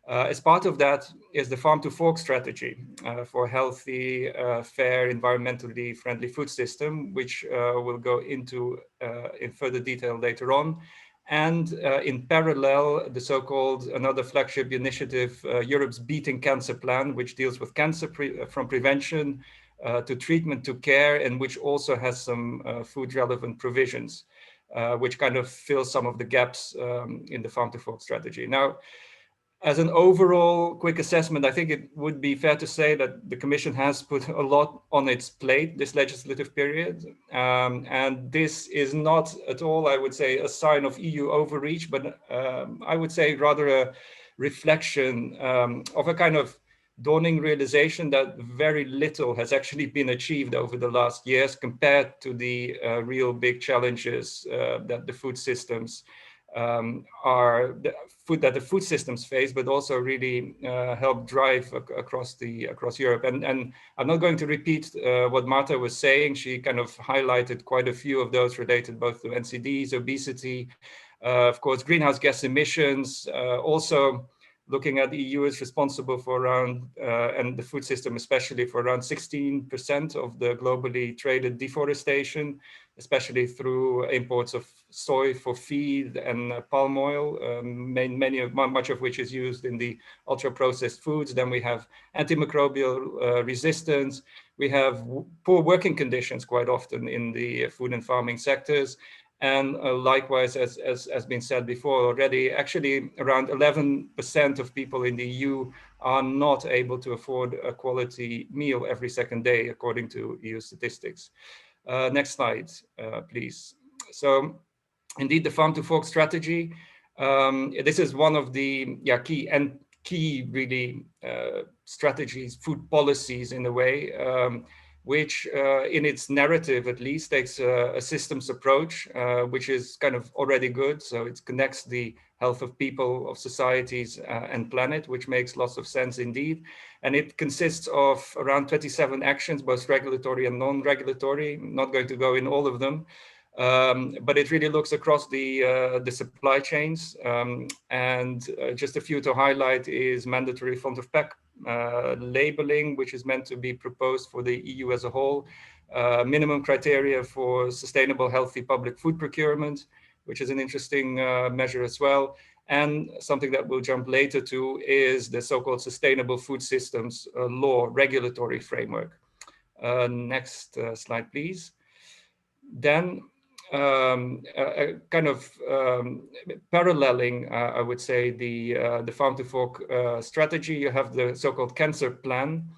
As part of that is the farm to fork strategy for healthy, fair, environmentally friendly food system, which we'll go into in further detail later on. And in parallel, the so-called another flagship initiative, Europe's Beating Cancer Plan, which deals with cancer from prevention to treatment to care, and which also has some food relevant provisions, which kind of fills some of the gaps in the farm to fork strategy. Now, as an overall quick assessment, I think it would be fair to say that the Commission has put a lot on its plate this legislative period. And this is not at all, I would say, a sign of EU overreach, but I would say rather a reflection of a kind of dawning realization that very little has actually been achieved over the last years compared to the real big challenges that the food systems that the food systems face, but also really help drive across Europe. And I'm not going to repeat what Marta was saying. She kind of highlighted quite a few of those related both to NCDs, obesity, of course, greenhouse gas emissions, also looking at the EU is responsible for around, and the food system especially, for around 16% of the globally traded deforestation, especially through imports of soy for feed and palm oil, much of which is used in the ultra-processed foods. Then we have antimicrobial resistance. We have poor working conditions quite often in the food and farming sectors. And likewise, as has been said before already, actually around 11% of people in the EU are not able to afford a quality meal every second day, according to EU statistics. Next slide, please. So indeed, the farm to fork strategy, this is one of the key really strategies, food policies in a way, which in its narrative at least takes a systems approach, which is kind of already good. So it connects the health of people, of societies and planet, which makes lots of sense indeed. And it consists of around 27 actions, both regulatory and non-regulatory. I'm not going to go in all of them. But it really looks across the supply chains, and just a few to highlight is mandatory front of pack labeling, which is meant to be proposed for the EU as a whole, minimum criteria for sustainable, healthy public food procurement, which is an interesting measure as well. And something that we'll jump later to is the so-called Sustainable Food Systems Law regulatory framework. Next slide, please. Then kind of paralleling, I would say, the farm to fork strategy, you have the so-called cancer plan,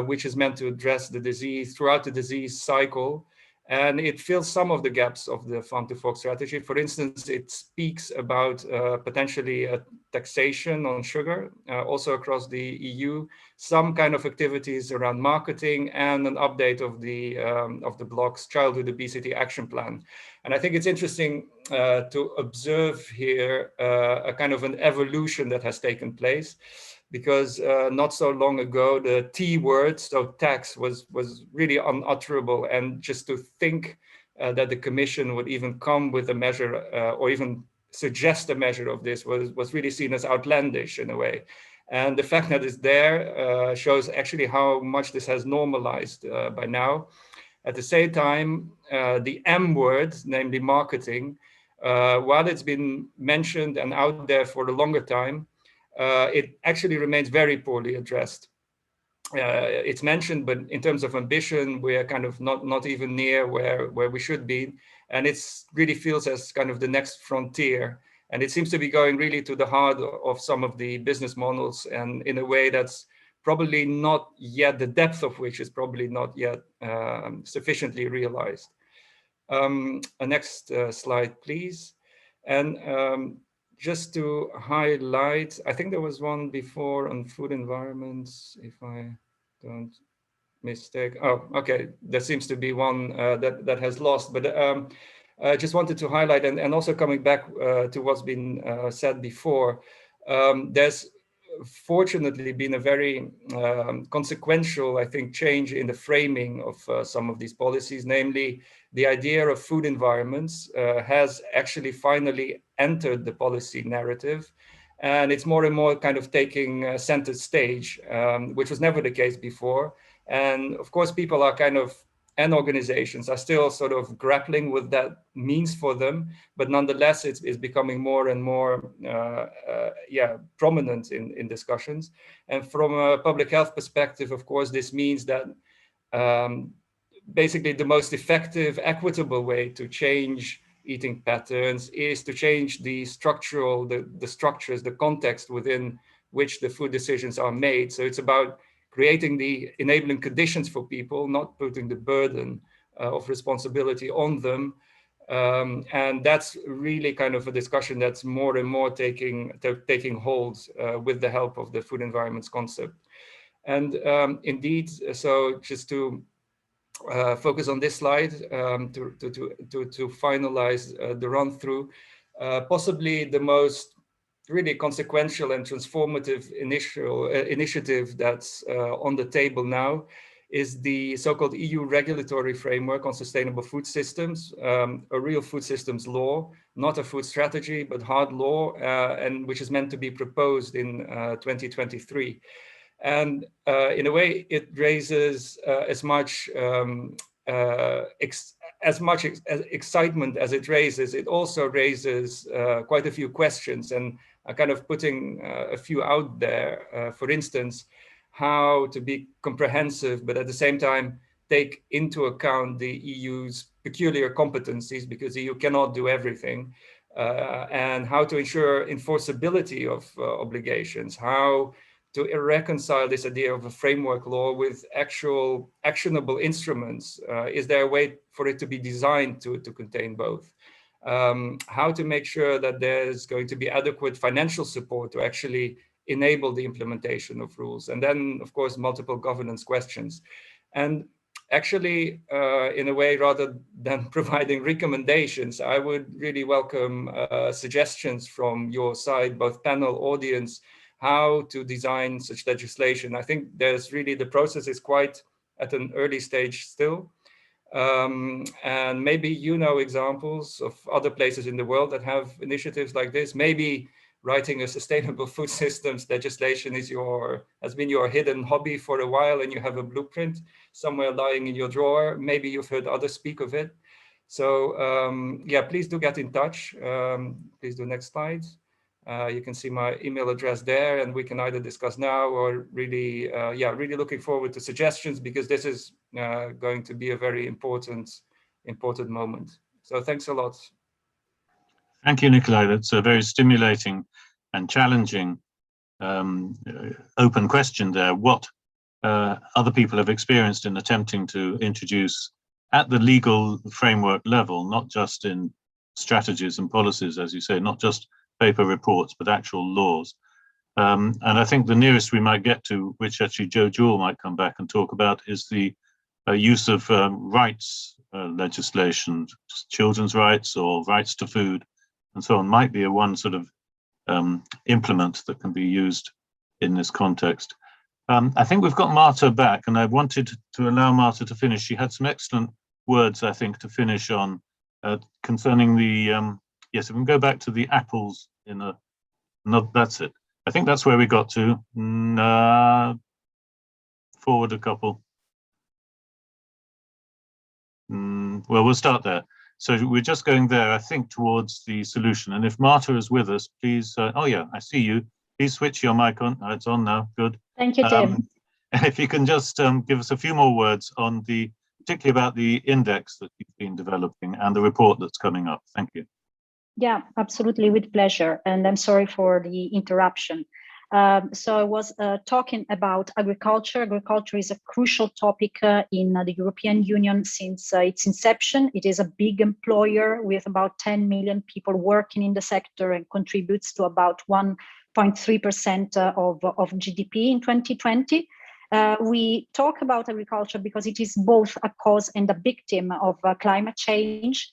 which is meant to address the disease throughout the disease cycle. And it fills some of the gaps of the farm to fork strategy. For instance, it speaks about potentially a taxation on sugar, also across the EU, some kind of activities around marketing, and an update of the bloc's Childhood Obesity Action Plan. And I think it's interesting to observe here a kind of an evolution that has taken place, because not so long ago, the T word, so tax, was really unutterable. And just to think that the Commission would even come with a measure or even suggest a measure of this was really seen as outlandish in a way. And the fact that it's there shows actually how much this has normalized by now. At the same time, the M word, namely marketing, while it's been mentioned and out there for a longer time, it actually remains very poorly addressed. It's mentioned, but in terms of ambition, we're kind of not even near where we should be. And it really feels as kind of the next frontier. And it seems to be going really to the heart of some of the business models, and in a way that's probably not yet, the depth of which is probably not yet sufficiently realized. Next slide, please. And just to highlight, I think there was one before on food environments, if I don't mistake. Oh, okay, there seems to be one that has lost, but I just wanted to highlight, and also coming back to what's been said before, there's fortunately been a very consequential, I think, change in the framing of some of these policies, namely the idea of food environments has actually finally entered the policy narrative, and it's more and more kind of taking center stage, which was never the case before. And of course, people are kind of, and organizations are still sort of grappling with that means for them, but nonetheless, it's becoming more and more prominent in discussions. And from a public health perspective, of course, this means that basically the most effective, equitable way to change eating patterns is to change the structural, the structures, the context within which the food decisions are made. So it's about creating the enabling conditions for people, not putting the burden of responsibility on them. And that's really kind of a discussion that's more and more taking hold with the help of the food environments concept. And indeed, so just to focus on this slide to finalize the run through, possibly the most really consequential and transformative initiative that's on the table now is the so-called EU regulatory framework on sustainable food systems, a real food systems law, not a food strategy, but hard law, and which is meant to be proposed in 2023. And in a way, it raises as much excitement as it raises. It also raises quite a few questions, and kind of putting a few out there. For instance, how to be comprehensive, but at the same time take into account the EU's peculiar competencies, because the EU cannot do everything, and how to ensure enforceability of obligations, how to reconcile this idea of a framework law with actual actionable instruments. Is there a way for it to be designed to contain both? How to make sure that there's going to be adequate financial support to actually enable the implementation of rules. And then, of course, multiple governance questions. And actually, in a way, rather than providing recommendations, I would really welcome suggestions from your side, both panel, audience, how to design such legislation. I think there's really, the process is quite at an early stage still. And maybe you know examples of other places in the world that have initiatives like this. Maybe writing a sustainable food systems legislation has been your hidden hobby for a while, and you have a blueprint somewhere lying in your drawer. Maybe you've heard others speak of it. So yeah, please do get in touch. Please do next slide. You can see my email address there, and we can either discuss now or really, really looking forward to suggestions, because this is going to be a very important moment. So thanks a lot. Thank you, Nikolai. That's a very stimulating and challenging open question there. What other people have experienced in attempting to introduce at the legal framework level, not just in strategies and policies, as you say, not just paper reports, but actual laws. And I think the nearest we might get to, which actually Joe Jewell might come back and talk about, is the use of rights legislation, children's rights or rights to food, and so on, might be a one sort of implement that can be used in this context. I think we've got Marta back, and I wanted to allow Marta to finish. She had some excellent words, I think, to finish on concerning the, yes, if we can go back to the apples in a, no, that's it. I think that's where we got to. Forward a couple. Well, we'll start there. So we're just going there, I think, towards the solution. And if Marta is with us, please, oh yeah, I see you. Please switch your mic on. It's on now, good. Thank you, Tim. If you can just give us a few more words on the, particularly about the index that you've been developing and the report that's coming up. Thank you. Yeah, absolutely, with pleasure. And I'm sorry for the interruption. So I was talking about agriculture. Agriculture is a crucial topic in the European Union since its inception. It is a big employer with about 10 million people working in the sector and contributes to about 1.3% of GDP in 2020. We talk about agriculture because it is both a cause and a victim of climate change.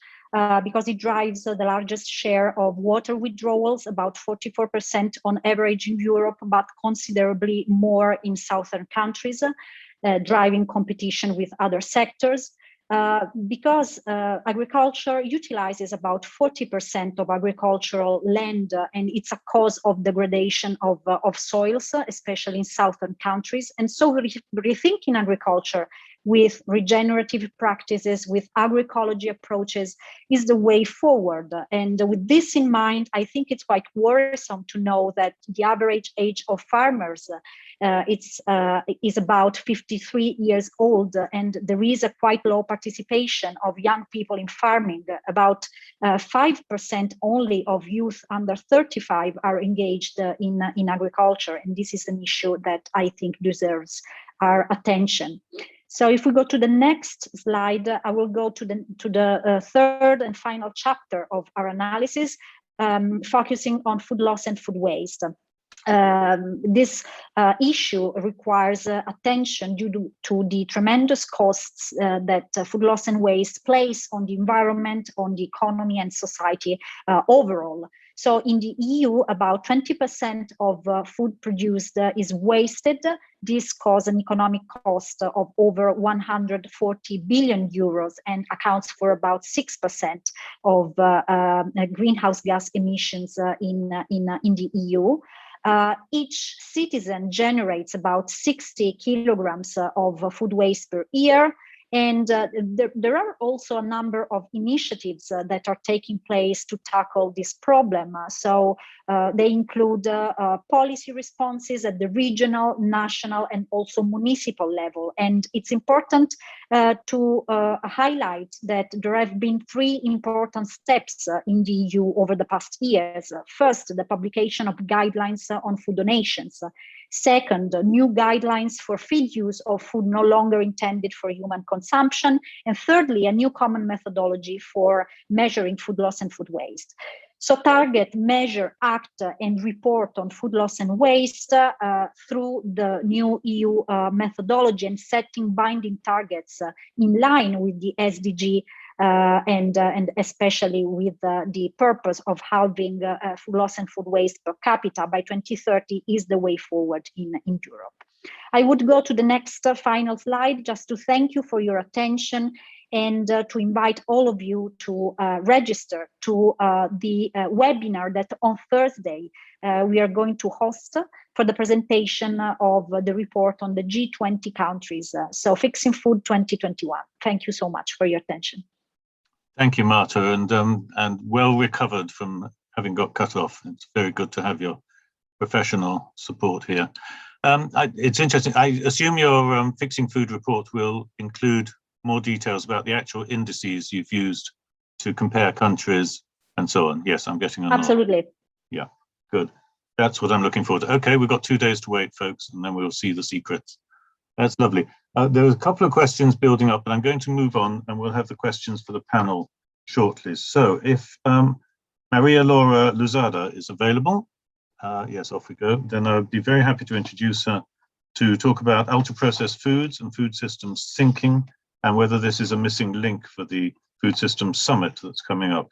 Because it drives the largest share of water withdrawals, about 44% on average in Europe, but considerably more in southern countries, driving competition with other sectors. Because agriculture utilizes about 40% of agricultural land, and it's a cause of degradation of soils, especially in southern countries. And so rethinking agriculture with regenerative practices, with agroecology approaches is the way forward. And with this in mind, I think it's quite worrisome to know that the average age of farmers is about 53 years old, and there is a quite low participation of young people in farming. About 5% only of youth under 35 are engaged in agriculture, and this is an issue that I think deserves our attention. So if we go to the next slide, I will go to the third and final chapter of our analysis, focusing on food loss and food waste. This issue requires attention due to the tremendous costs that food loss and waste place on the environment, on the economy and society overall. So in the EU, about 20% of food produced is wasted. This causes an economic cost of over 140 billion euros and accounts for about 6% of greenhouse gas emissions in the EU. Each citizen generates about 60 kilograms of food waste per year. And there are also a number of initiatives that are taking place to tackle this problem. So they include policy responses at the regional, national, and also municipal level. And it's important to highlight that there have been three important steps in the EU over the past years. First, the publication of guidelines on food donations. Second, new guidelines for feed use of food no longer intended for human consumption. And thirdly, a new common methodology for measuring food loss and food waste. So target, measure, act, and report on food loss and waste through the new EU methodology and setting binding targets in line with the SDG and especially with the purpose of halving food loss and food waste per capita by 2030 is the way forward in Europe. I would go to the next final slide just to thank you for your attention and to invite all of you to register to the webinar that on Thursday we are going to host for the presentation of the report on the G20 countries. So Fixing Food 2021. Thank you so much for your attention. Thank you, Marta, and well recovered from having got cut off. It's very good to have your professional support here. It's interesting. I assume your Fixing Food report will include more details about the actual indices you've used to compare countries and so on. Yes, I'm getting a nod. Absolutely. Yeah, good. That's what I'm looking forward to. Okay, we've got 2 days to wait, folks, and then we'll see the secrets. That's lovely. There's a couple of questions building up, but I'm going to move on and we'll have the questions for the panel shortly. So if Maria Laura Luzada is available, yes, off we go, then I'd be very happy to introduce her to talk about ultra-processed foods and food systems thinking and whether this is a missing link for the Food Systems Summit that's coming up.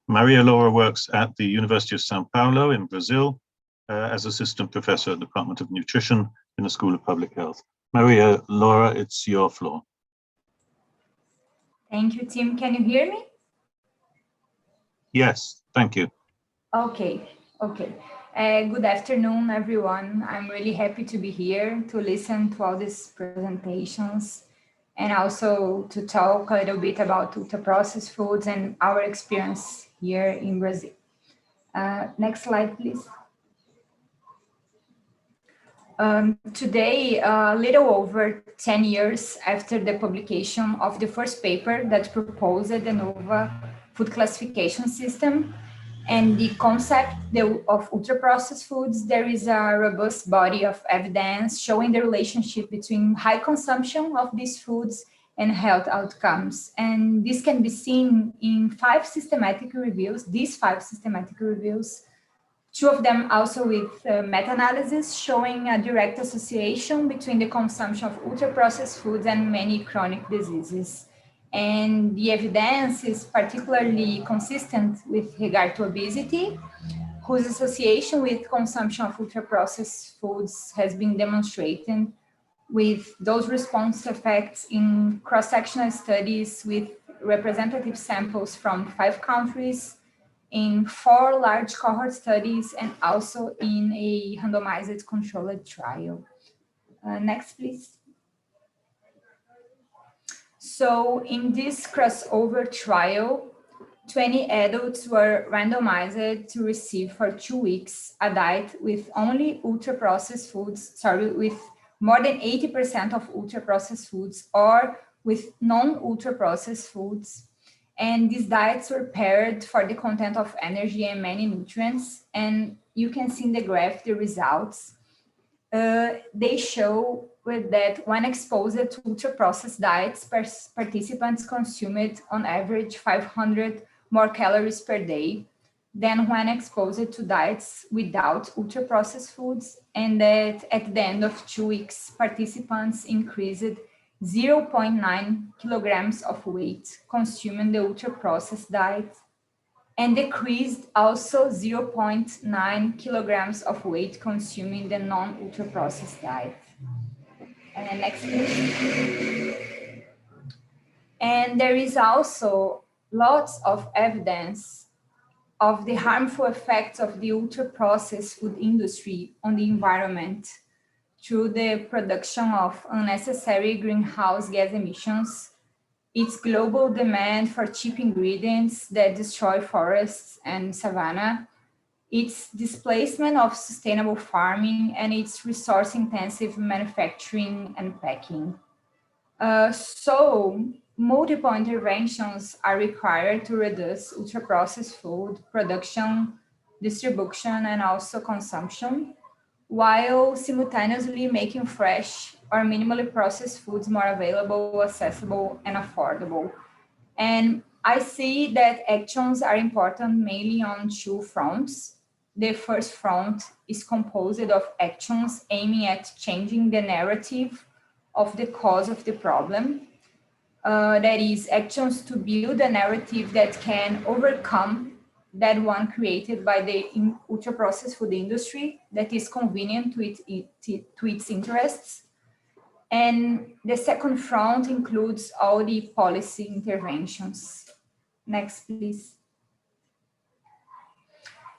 Maria Laura works at the University of Sao Paulo in Brazil as assistant professor at the Department of Nutrition in the School of Public Health. Maria Laura, it's your floor. Thank you, Tim. Can you hear me? Yes, thank you. Okay. Good afternoon, everyone. I'm really happy to be here to listen to all these presentations and also to talk a little bit about ultra-processed foods and our experience here in Brazil. Next slide, please. Today, a little over 10 years after the publication of the first paper that proposed the NOVA food classification system and the concept of ultra-processed foods, there is a robust body of evidence showing the relationship between high consumption of these foods and health outcomes. And this can be seen in 5 systematic reviews, these 5 systematic reviews, 2 of them also with meta-analysis showing a direct association between the consumption of ultra-processed foods and many chronic diseases. And the evidence is particularly consistent with regard to obesity, whose association with consumption of ultra-processed foods has been demonstrated with those response effects in cross-sectional studies with representative samples from 5 countries, in 4 large cohort studies, and also in a randomized controlled trial. Next, please. So in this crossover trial, 20 adults were randomized to receive for 2 weeks a diet with only ultra-processed foods, with more than 80% of ultra-processed foods or with non-ultra-processed foods. And these diets were paired for the content of energy and many nutrients. And you can see in the graph the results. They show that when exposed to ultra-processed diets, participants consumed on average 500 more calories per day than when exposed to diets without ultra-processed foods, and that at the end of 2 weeks, participants increased 0.9 kilograms of weight consuming the ultra-processed diet. and decreased also 0.9 kilograms of weight consuming the non-ultra-processed diet. And next, please. And there is also lots of evidence of the harmful effects of the ultra-processed food industry on the environment through the production of unnecessary greenhouse gas emissions, its global demand for cheap ingredients that destroy forests and savanna, its displacement of sustainable farming, and its resource-intensive manufacturing and packing. So multiple interventions are required to reduce ultra-processed food production, distribution, and also consumption, while simultaneously making fresh or minimally processed foods more available, accessible, and affordable. And I see that actions are important mainly on two fronts. The first front is composed of actions aiming at changing the narrative of the cause of the problem. That is, actions to build a narrative that can overcome that one created by the ultra-processed food industry that is convenient to its interests. And the second front includes all the policy interventions. Next, please.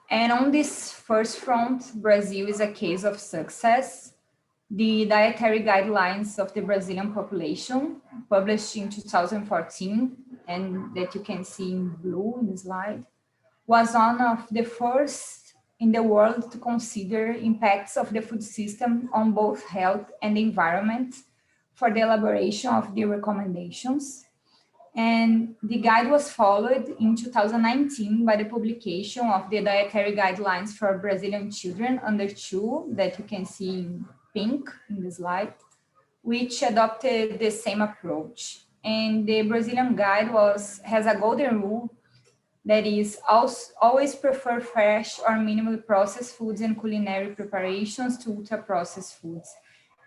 And on this first front, Brazil is a case of success. The dietary guidelines of the Brazilian population, published in 2014, and that you can see in blue in the slide, was one of the first in the world to consider impacts of the food system on both health and the environment for the elaboration of the recommendations. And the guide was followed in 2019 by the publication of the dietary guidelines for Brazilian children under 2, that you can see in pink in the slide, which adopted the same approach. And the Brazilian guide has a golden rule that is always prefer fresh or minimally processed foods and culinary preparations to ultra-processed foods.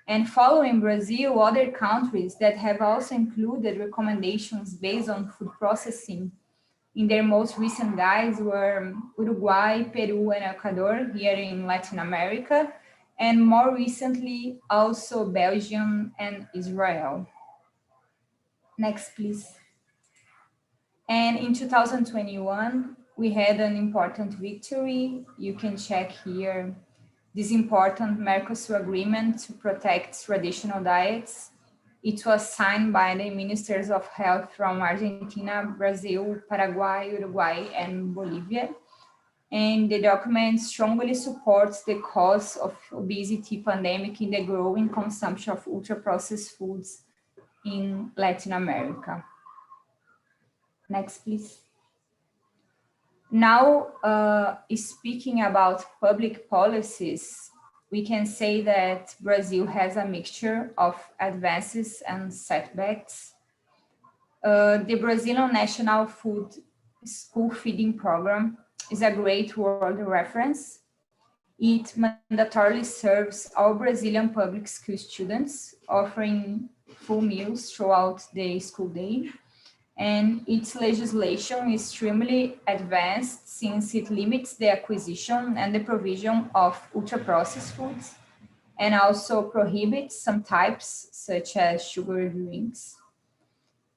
And following Brazil, other countries that have also included recommendations based on food processing in their most recent guides were Uruguay, Peru, and Ecuador here in Latin America, and more recently also Belgium and Israel. Next, please. And in 2021, we had an important victory. You can check here this important Mercosur agreement to protect traditional diets. It was signed by the ministers of health from Argentina, Brazil, Paraguay, Uruguay, and Bolivia. And the document strongly supports the cause of obesity pandemic in the growing consumption of ultra-processed foods in Latin America. Next, please. Now, speaking about public policies, we can say that Brazil has a mixture of advances and setbacks. The Brazilian National Food School Feeding Program is a great world reference. It mandatorily serves all Brazilian public school students, offering full meals throughout the school day. And its legislation is extremely advanced since it limits the acquisition and the provision of ultra-processed foods, and also prohibits some types such as sugar drinks.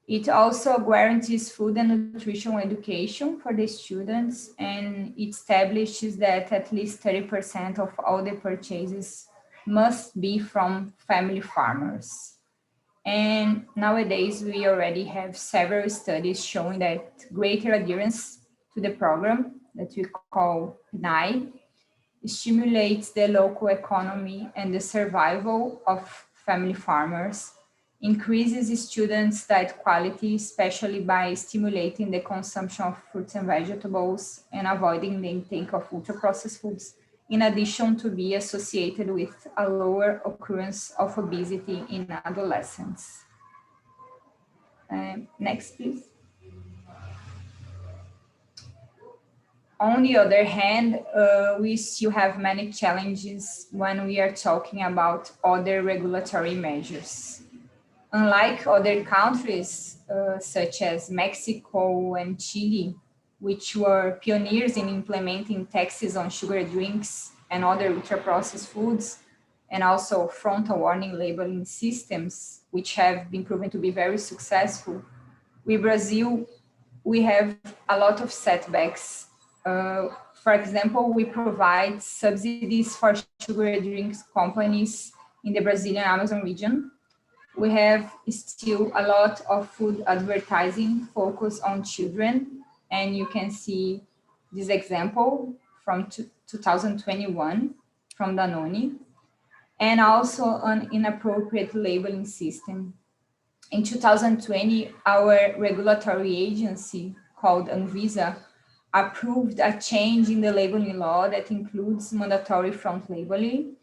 It also guarantees food and nutrition education for the students, and it establishes that at least 30% of all the purchases must be from family farmers. And nowadays, we already have several studies showing that greater adherence to the program that we call PNAE stimulates the local economy and the survival of family farmers, increases students' diet quality, especially by stimulating the consumption of fruits and vegetables and avoiding the intake of ultra-processed foods, in addition to be associated with a lower occurrence of obesity in adolescents. Next, please. On the other hand, we still have many challenges when we are talking about other regulatory measures. Unlike other countries, such as Mexico and Chile, which were pioneers in implementing taxes on sugar drinks and other ultra-processed foods, and also frontal warning labeling systems, which have been proven to be very successful, with Brazil, we have a lot of setbacks. For example, we provide subsidies for sugar drinks companies in the Brazilian Amazon region. We have still a lot of food advertising focused on children, and you can see this example from 2021 from Danone, and also an inappropriate labeling system. In 2020, our regulatory agency called Anvisa approved a change in the labeling law that includes mandatory front labeling.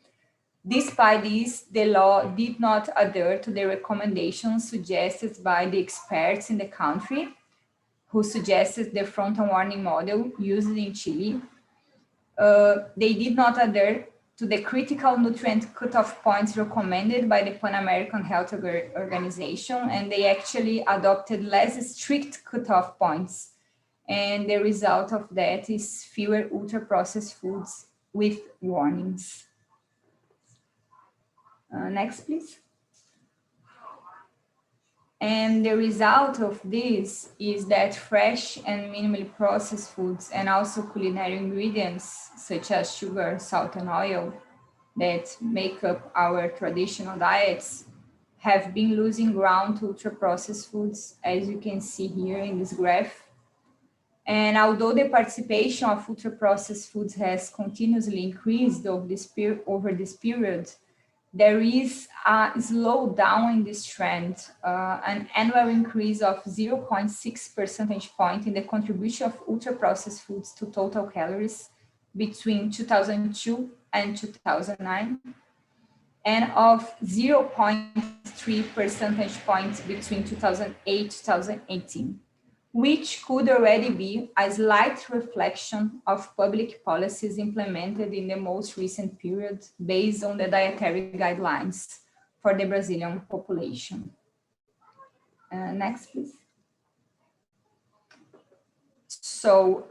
Despite this, the law did not adhere to the recommendations suggested by the experts in the country, who suggested the frontal warning model used in Chile. They did not adhere to the critical nutrient cutoff points recommended by the Pan American Health Organization, and they actually adopted less strict cutoff points. And the result of that is fewer ultra-processed foods with warnings. Next, please. And the result of this is that fresh and minimally processed foods and also culinary ingredients such as sugar, salt, and oil that make up our traditional diets have been losing ground to ultra-processed foods, as you can see here in this graph. And although the participation of ultra-processed foods has continuously increased over this period, there is a slowdown in this trend, an annual increase of 0.6 percentage point in the contribution of ultra-processed foods to total calories between 2002 and 2009, and of 0.3 percentage points between 2008 and 2018, which could already be a slight reflection of public policies implemented in the most recent period based on the dietary guidelines for the Brazilian population. Next, please. So,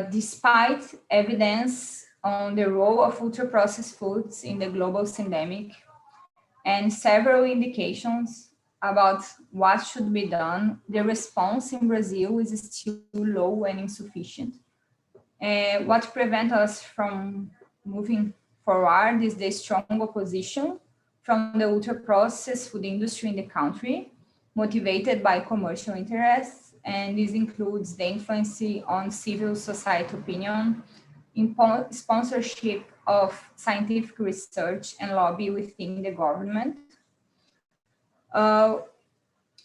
despite evidence on the role of ultra-processed foods in the global pandemic and several indications about what should be done, the response in Brazil is still low and insufficient. What prevents us from moving forward is the strong opposition from the ultra-processed food industry in the country, motivated by commercial interests, and this includes the influence on civil society opinion, sponsorship of scientific research, and lobby within the government.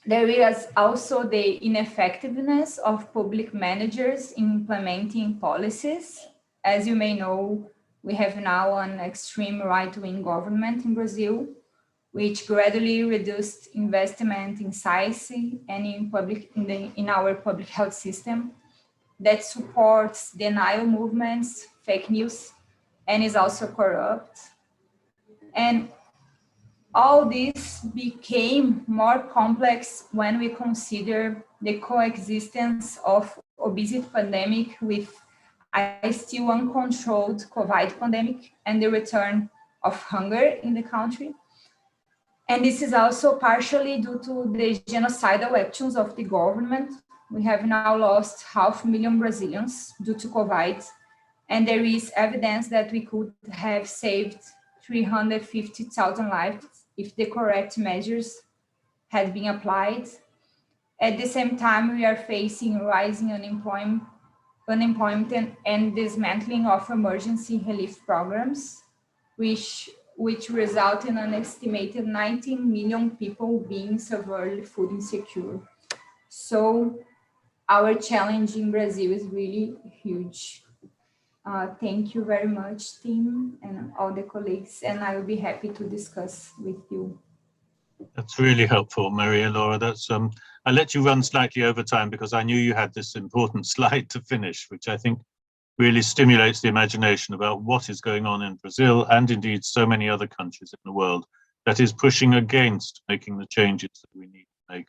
There is also the ineffectiveness of public managers in implementing policies. As you may know, we have now an extreme right-wing government in Brazil, which gradually reduced investment in science and in our public health system, that supports denial movements, fake news, and is also corrupt. And all this became more complex when we consider the coexistence of obesity pandemic with a still uncontrolled COVID pandemic and the return of hunger in the country. And this is also partially due to the genocidal actions of the government. We have now lost 500,000 Brazilians due to COVID, and there is evidence that we could have saved 350,000 lives if the correct measures had been applied. At the same time, we are facing rising unemployment and dismantling of emergency relief programs, which result in an estimated 19 million people being severely food insecure. So our challenge in Brazil is really huge. Thank you very much, team, and all the colleagues, and I will be happy to discuss with you. That's really helpful, Maria Laura. I let you run slightly over time because I knew you had this important slide to finish, which I think really stimulates the imagination about what is going on in Brazil and indeed so many other countries in the world that is pushing against making the changes that we need to make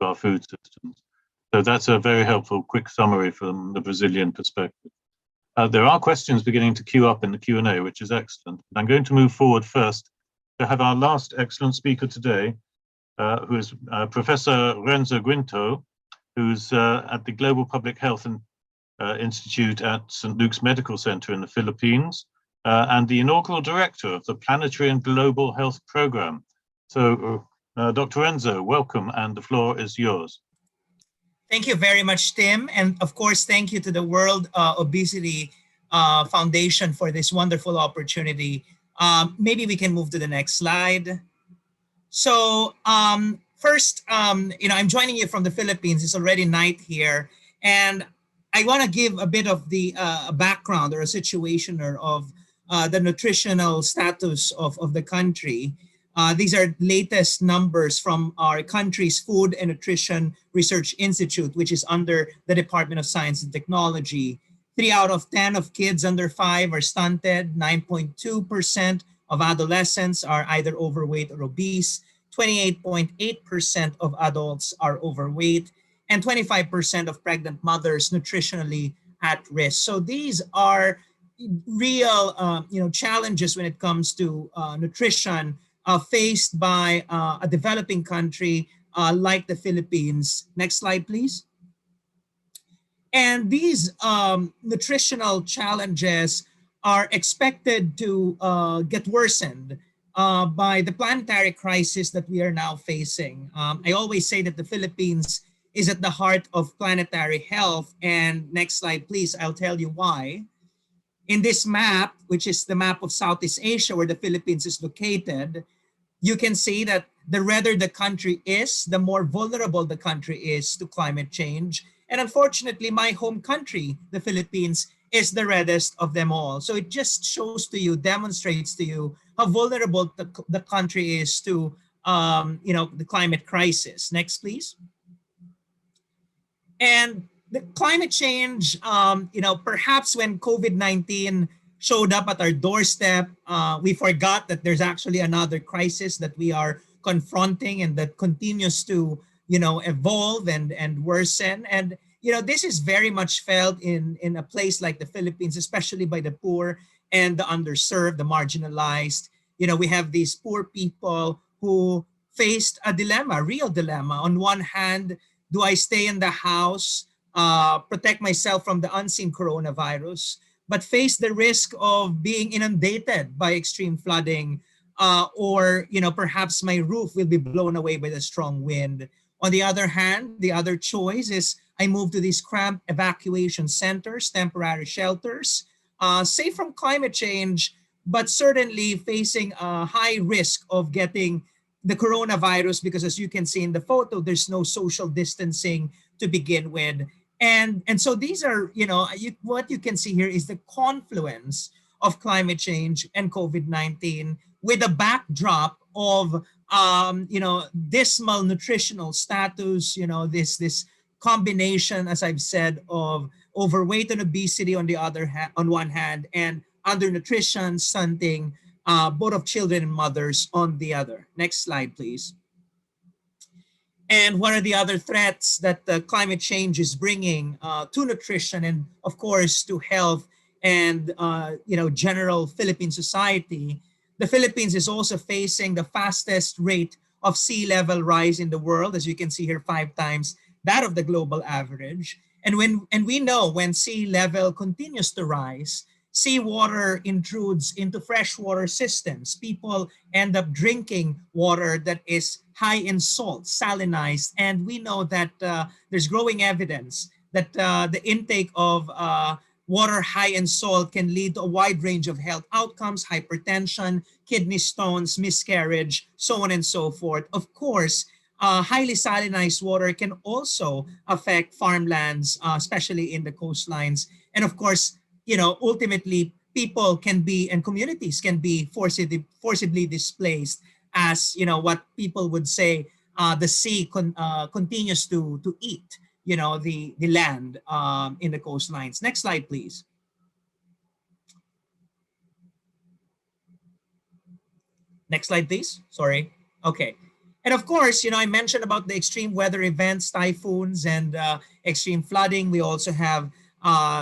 to our food systems. So that's a very helpful quick summary from the Brazilian perspective. There are questions beginning to queue up in the Q&A, which is excellent. I'm going to move forward first to have our last excellent speaker today, who is Professor Renzo Guinto, who's at the Global Public Health Institute at St. Luke's Medical Center in the Philippines, and the inaugural director of the Planetary and Global Health Program. So, Dr. Renzo, welcome, and the floor is yours. Thank you very much, Tim. And of course, thank you to the World Obesity Foundation for this wonderful opportunity. Maybe we can move to the next slide. So first, I'm joining you from the Philippines. It's already night here. And I want to give a bit of the background or a situation of the nutritional status of the country. These are latest numbers from our country's Food and Nutrition Research Institute, which is under the Department of Science and Technology. 3 out of 10 of kids under 5 are stunted. 9.2% of adolescents are either overweight or obese. 28.8% of adults are overweight, and 25% of pregnant mothers nutritionally at risk. So these are real challenges when it comes to nutrition faced by a developing country like the Philippines. Next slide, please. And these nutritional challenges are expected to get worsened by the planetary crisis that we are now facing. I always say that the Philippines is at the heart of planetary health. And next slide, please, I'll tell you why. In this map, which is the map of Southeast Asia where the Philippines is located, you can see that the redder the country is, the more vulnerable the country is to climate change. And unfortunately, my home country, the Philippines, is the reddest of them all. So it just shows to you, demonstrates to you how vulnerable the country is to the climate crisis. Next, please. And the climate change, perhaps when COVID-19 showed up at our doorstep, we forgot that there's actually another crisis that we are confronting and that continues to, evolve and worsen. And, this is very much felt in a place like the Philippines, especially by the poor and the underserved, the marginalized. We have these poor people who faced a dilemma, a real dilemma. On one hand, do I stay in the house, protect myself from the unseen coronavirus, but face the risk of being inundated by extreme flooding, or perhaps my roof will be blown away by the strong wind. On the other hand, the other choice is I move to these cramped evacuation centers, temporary shelters, safe from climate change, but certainly facing a high risk of getting the coronavirus, because as you can see in the photo, there's no social distancing to begin with. And so these are, what you can see here is the confluence of climate change and COVID-19 with a backdrop of, dismal nutritional status, this combination, as I've said, of overweight and obesity on the other hand, on one hand, and undernutrition, stunting, both of children and mothers on the other. Next slide, please. And what are the other threats that climate change is bringing to nutrition and, of course, to health and, general Philippine society? The Philippines is also facing the fastest rate of sea level rise in the world, as you can see here, 5 times that of the global average. And we know when sea level continues to rise, seawater intrudes into freshwater systems. People end up drinking water that is high in salt, salinized. And we know that there's growing evidence that the intake of water high in salt can lead to a wide range of health outcomes, hypertension, kidney stones, miscarriage, so on and so forth. Of course, highly salinized water can also affect farmlands, especially in the coastlines. And of course, ultimately people can be, and communities can be forcibly displaced as, what people would say, the sea continues to eat, the land in the coastlines. Next slide, please. Next slide, please. Sorry. Okay. And of course, I mentioned about the extreme weather events, typhoons, and extreme flooding. We also have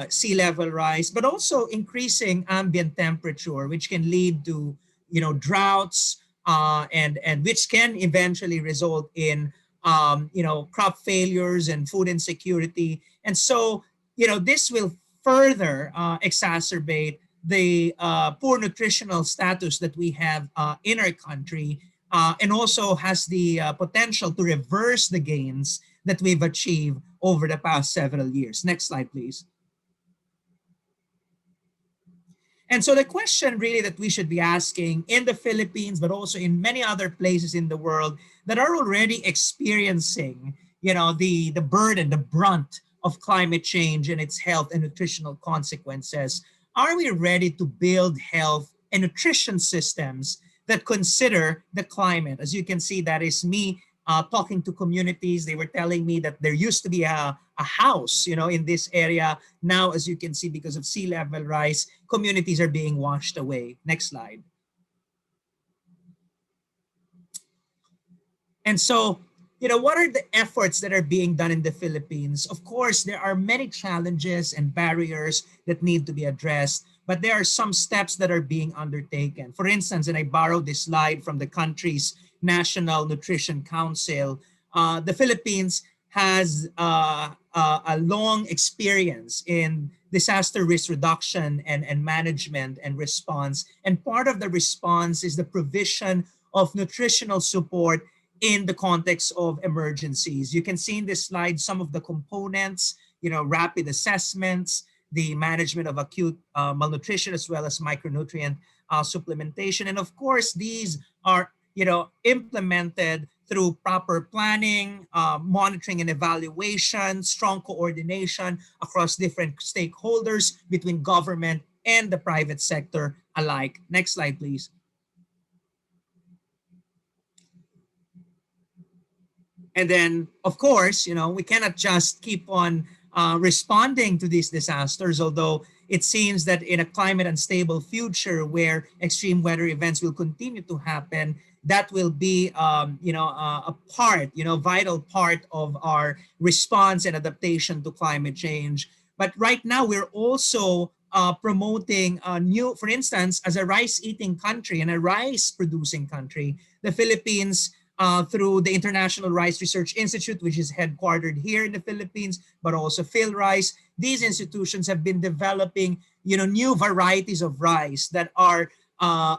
sea level rise, but also increasing ambient temperature, which can lead to, droughts, and which can eventually result in, crop failures and food insecurity. And so, this will further exacerbate the poor nutritional status that we have in our country, and also has the potential to reverse the gains that we've achieved over the past several years. Next slide, please. And so the question really that we should be asking in the Philippines, but also in many other places in the world that are already experiencing, the burden, the brunt of climate change and its health and nutritional consequences, are we ready to build health and nutrition systems that consider the climate? As you can see, that is me talking to communities. They were telling me that there used to be a house, in this area. Now, as you can see, because of sea level rise, communities are being washed away. Next slide. And so, what are the efforts that are being done in the Philippines? Of course, there are many challenges and barriers that need to be addressed, but there are some steps that are being undertaken. For instance, and I borrowed this slide from the country's National Nutrition Council, the Philippines has a long experience in disaster risk reduction and management and response. And part of the response is the provision of nutritional support in the context of emergencies. You can see in this slide some of the components, rapid assessments, the management of acute malnutrition, as well as micronutrient supplementation. And of course, these are implemented through proper planning, monitoring and evaluation, strong coordination across different stakeholders between government and the private sector alike. Next slide, please. And then, of course, we cannot just keep on responding to these disasters, although it seems that in a climate unstable future where extreme weather events will continue to happen, that will be, a part, vital part of our response and adaptation to climate change. But right now, we're also promoting new, for instance, as a rice-eating country and a rice-producing country, the Philippines, through the International Rice Research Institute, which is headquartered here in the Philippines, but also PhilRice. These institutions have been developing, new varieties of rice that are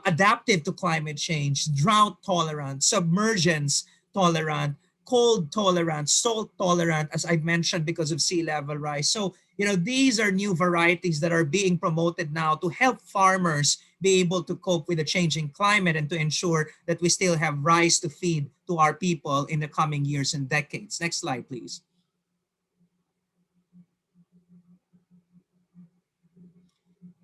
adaptive to climate change, drought tolerant, submergence tolerant, cold tolerant, salt tolerant, as I mentioned, because of sea level rise. So, these are new varieties that are being promoted now to help farmers be able to cope with the changing climate and to ensure that we still have rice to feed to our people in the coming years and decades. Next slide, please.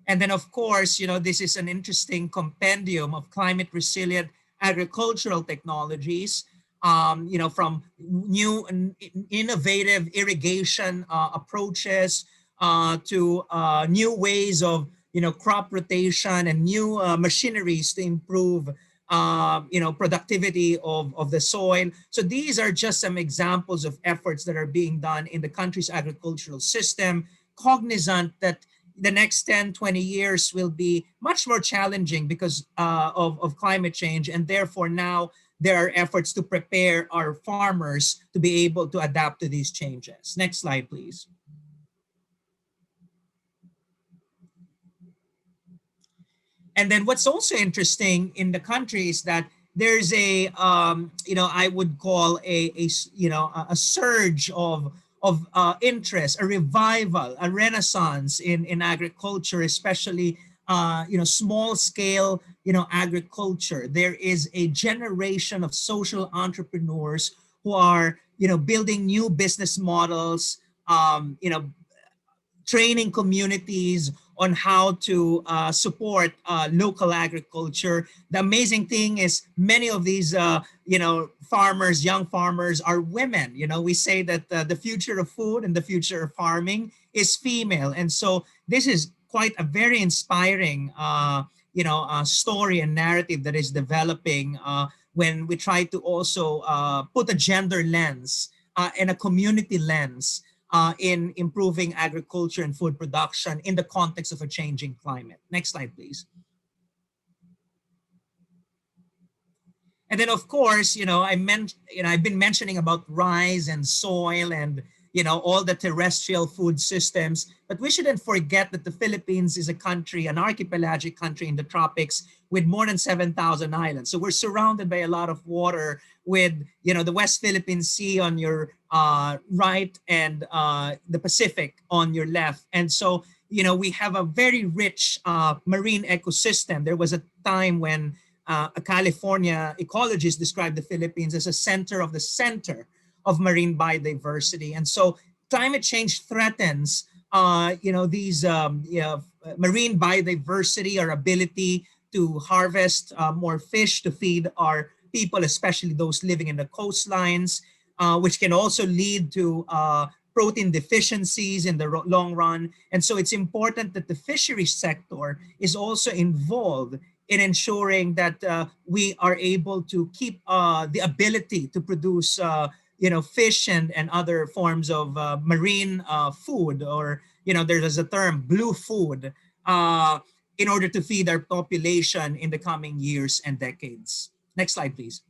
And then, of course, this is an interesting compendium of climate resilient agricultural technologies, from new and innovative irrigation approaches to new ways of, crop rotation and new machineries to improve, productivity of the soil. So these are just some examples of efforts that are being done in the country's agricultural system, cognizant that the next 10, 20 years will be much more challenging because of climate change. And therefore now there are efforts to prepare our farmers to be able to adapt to these changes. Next slide, please. And then what's also interesting in the country is that there's a, I would call a surge of interest, a revival, a renaissance in agriculture, especially, small scale, agriculture. There is a generation of social entrepreneurs who are, building new business models, training communities on how to support local agriculture. The amazing thing is many of these, farmers, young farmers are women. We say that the future of food and the future of farming is female. And so this is quite a very inspiring, story and narrative that is developing when we try to also put a gender lens and a community lens in improving agriculture and food production in the context of a changing climate. Next slide, please. And then, of course, I've been mentioning about rice and soil and all the terrestrial food systems, but we shouldn't forget that the Philippines is a country, an archipelagic country in the tropics with more than 7,000 islands. So we're surrounded by a lot of water with, the West Philippine Sea on your right and the Pacific on your left. And so, we have a very rich marine ecosystem. There was a time when a California ecologist described the Philippines as a center of of marine biodiversity. And so climate change threatens, these marine biodiversity, our ability to harvest more fish to feed our people, especially those living in the coastlines, which can also lead to protein deficiencies in the long run. And so it's important that the fisheries sector is also involved in ensuring that we are able to keep the ability to produce fish and other forms of marine food, or there's a term, blue food, in order to feed our population in the coming years and decades. Next slide, please.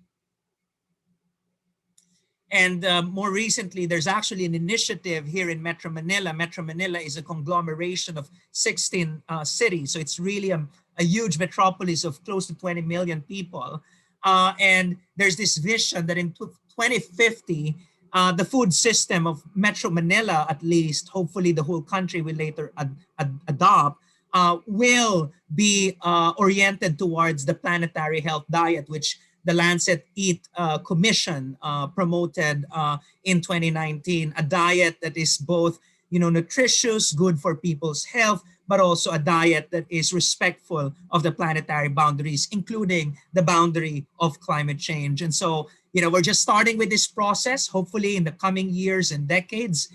And more recently, there's actually an initiative here in Metro Manila. Metro Manila is a conglomeration of 16 cities. So it's really a huge metropolis of close to 20 million people. And there's this vision that in 2050, the food system of Metro Manila, at least, hopefully the whole country will later adopt, will be oriented towards the planetary health diet, which the Lancet Eat Commission promoted in 2019, a diet that is both nutritious, good for people's health, but also a diet that is respectful of the planetary boundaries, including the boundary of climate change. And so, we're just starting with this process. Hopefully in the coming years and decades,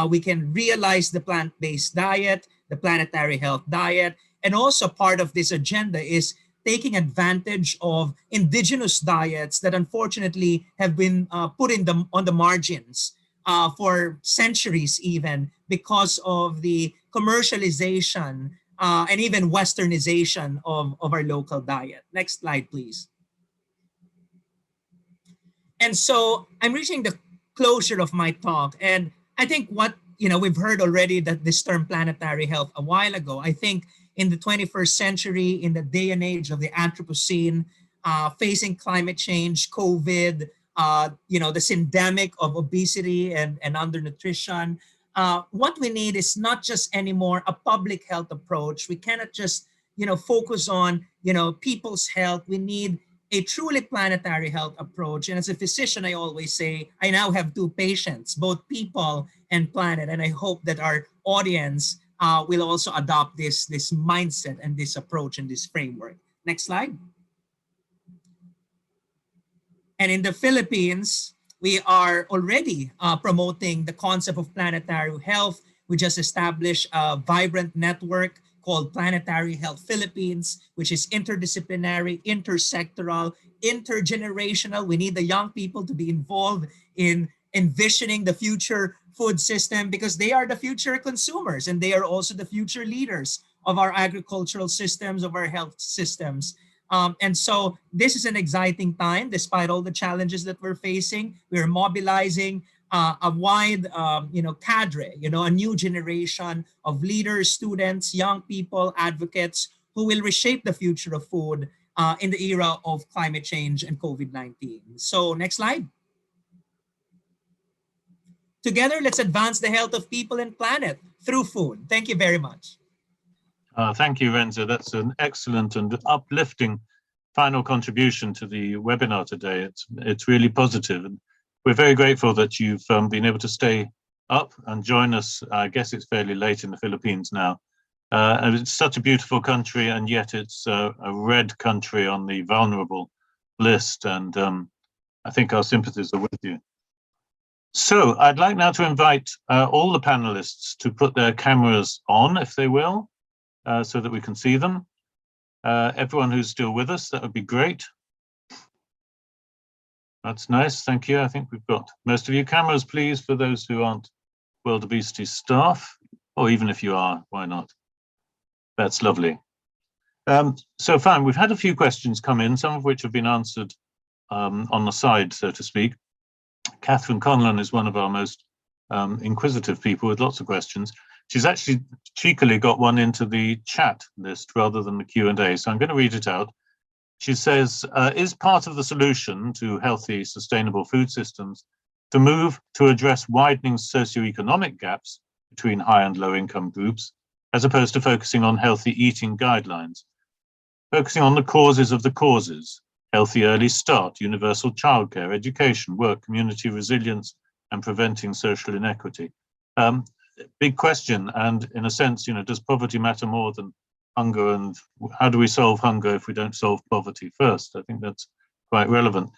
we can realize the plant-based diet, the planetary health diet, and also part of this agenda is taking advantage of indigenous diets that unfortunately have been put on the margins for centuries even because of the commercialization and even westernization of our local diet. Next slide, please. And so I'm reaching the closure of my talk. And I think what, we've heard already that this term planetary health a while ago. I think in the 21st century, in the day and age of the Anthropocene, facing climate change, COVID, this endemic of obesity and undernutrition, what we need is not just anymore a public health approach. We cannot just, focus on, people's health. We need a truly planetary health approach. And as a physician, I always say, I now have two patients, both people and planet. And I hope that our audience will also adopt this mindset and this approach and this framework. Next slide. And in the Philippines, we are already promoting the concept of planetary health. We just established a vibrant network called Planetary Health Philippines, which is interdisciplinary, intersectoral, intergenerational. We need the young people to be involved in envisioning the future food system because they are the future consumers and they are also the future leaders of our agricultural systems, of our health systems. And so this is an exciting time, despite all the challenges that we're facing. We're mobilizing a wide, cadre, a new generation of leaders, students, young people, advocates who will reshape the future of food in the era of climate change and COVID-19. So next slide. Together, let's advance the health of people and planet through food. Thank you very much. Thank you, Renzo. That's an excellent and uplifting final contribution to the webinar today. It's really positive. And we're very grateful that you've been able to stay up and join us. I guess it's fairly late in the Philippines now. And it's such a beautiful country, and yet it's a red country on the vulnerable list. And I think our sympathies are with you. So I'd like now to invite all the panelists to put their cameras on, if they will, so that we can see them. Everyone who's still with us, that would be great. That's nice. Thank you. I think we've got most of you. Cameras, please, for those who aren't World Obesity staff, or even if you are, why not? That's lovely. So fine, we've had a few questions come in, some of which have been answered on the side, so to speak. Catherine Conlon is one of our most inquisitive people with lots of questions. She's actually cheekily got one into the chat list rather than the Q&A, so I'm going to read it out. She says, is part of the solution to healthy, sustainable food systems to move to address widening socioeconomic gaps between high and low income groups, as opposed to focusing on healthy eating guidelines, focusing on the causes of the causes, healthy early start, universal childcare, education, work, community resilience, and preventing social inequity? Big question, and in a sense, does poverty matter more than hunger, and how do we solve hunger if we don't solve poverty first? I think that's quite relevant.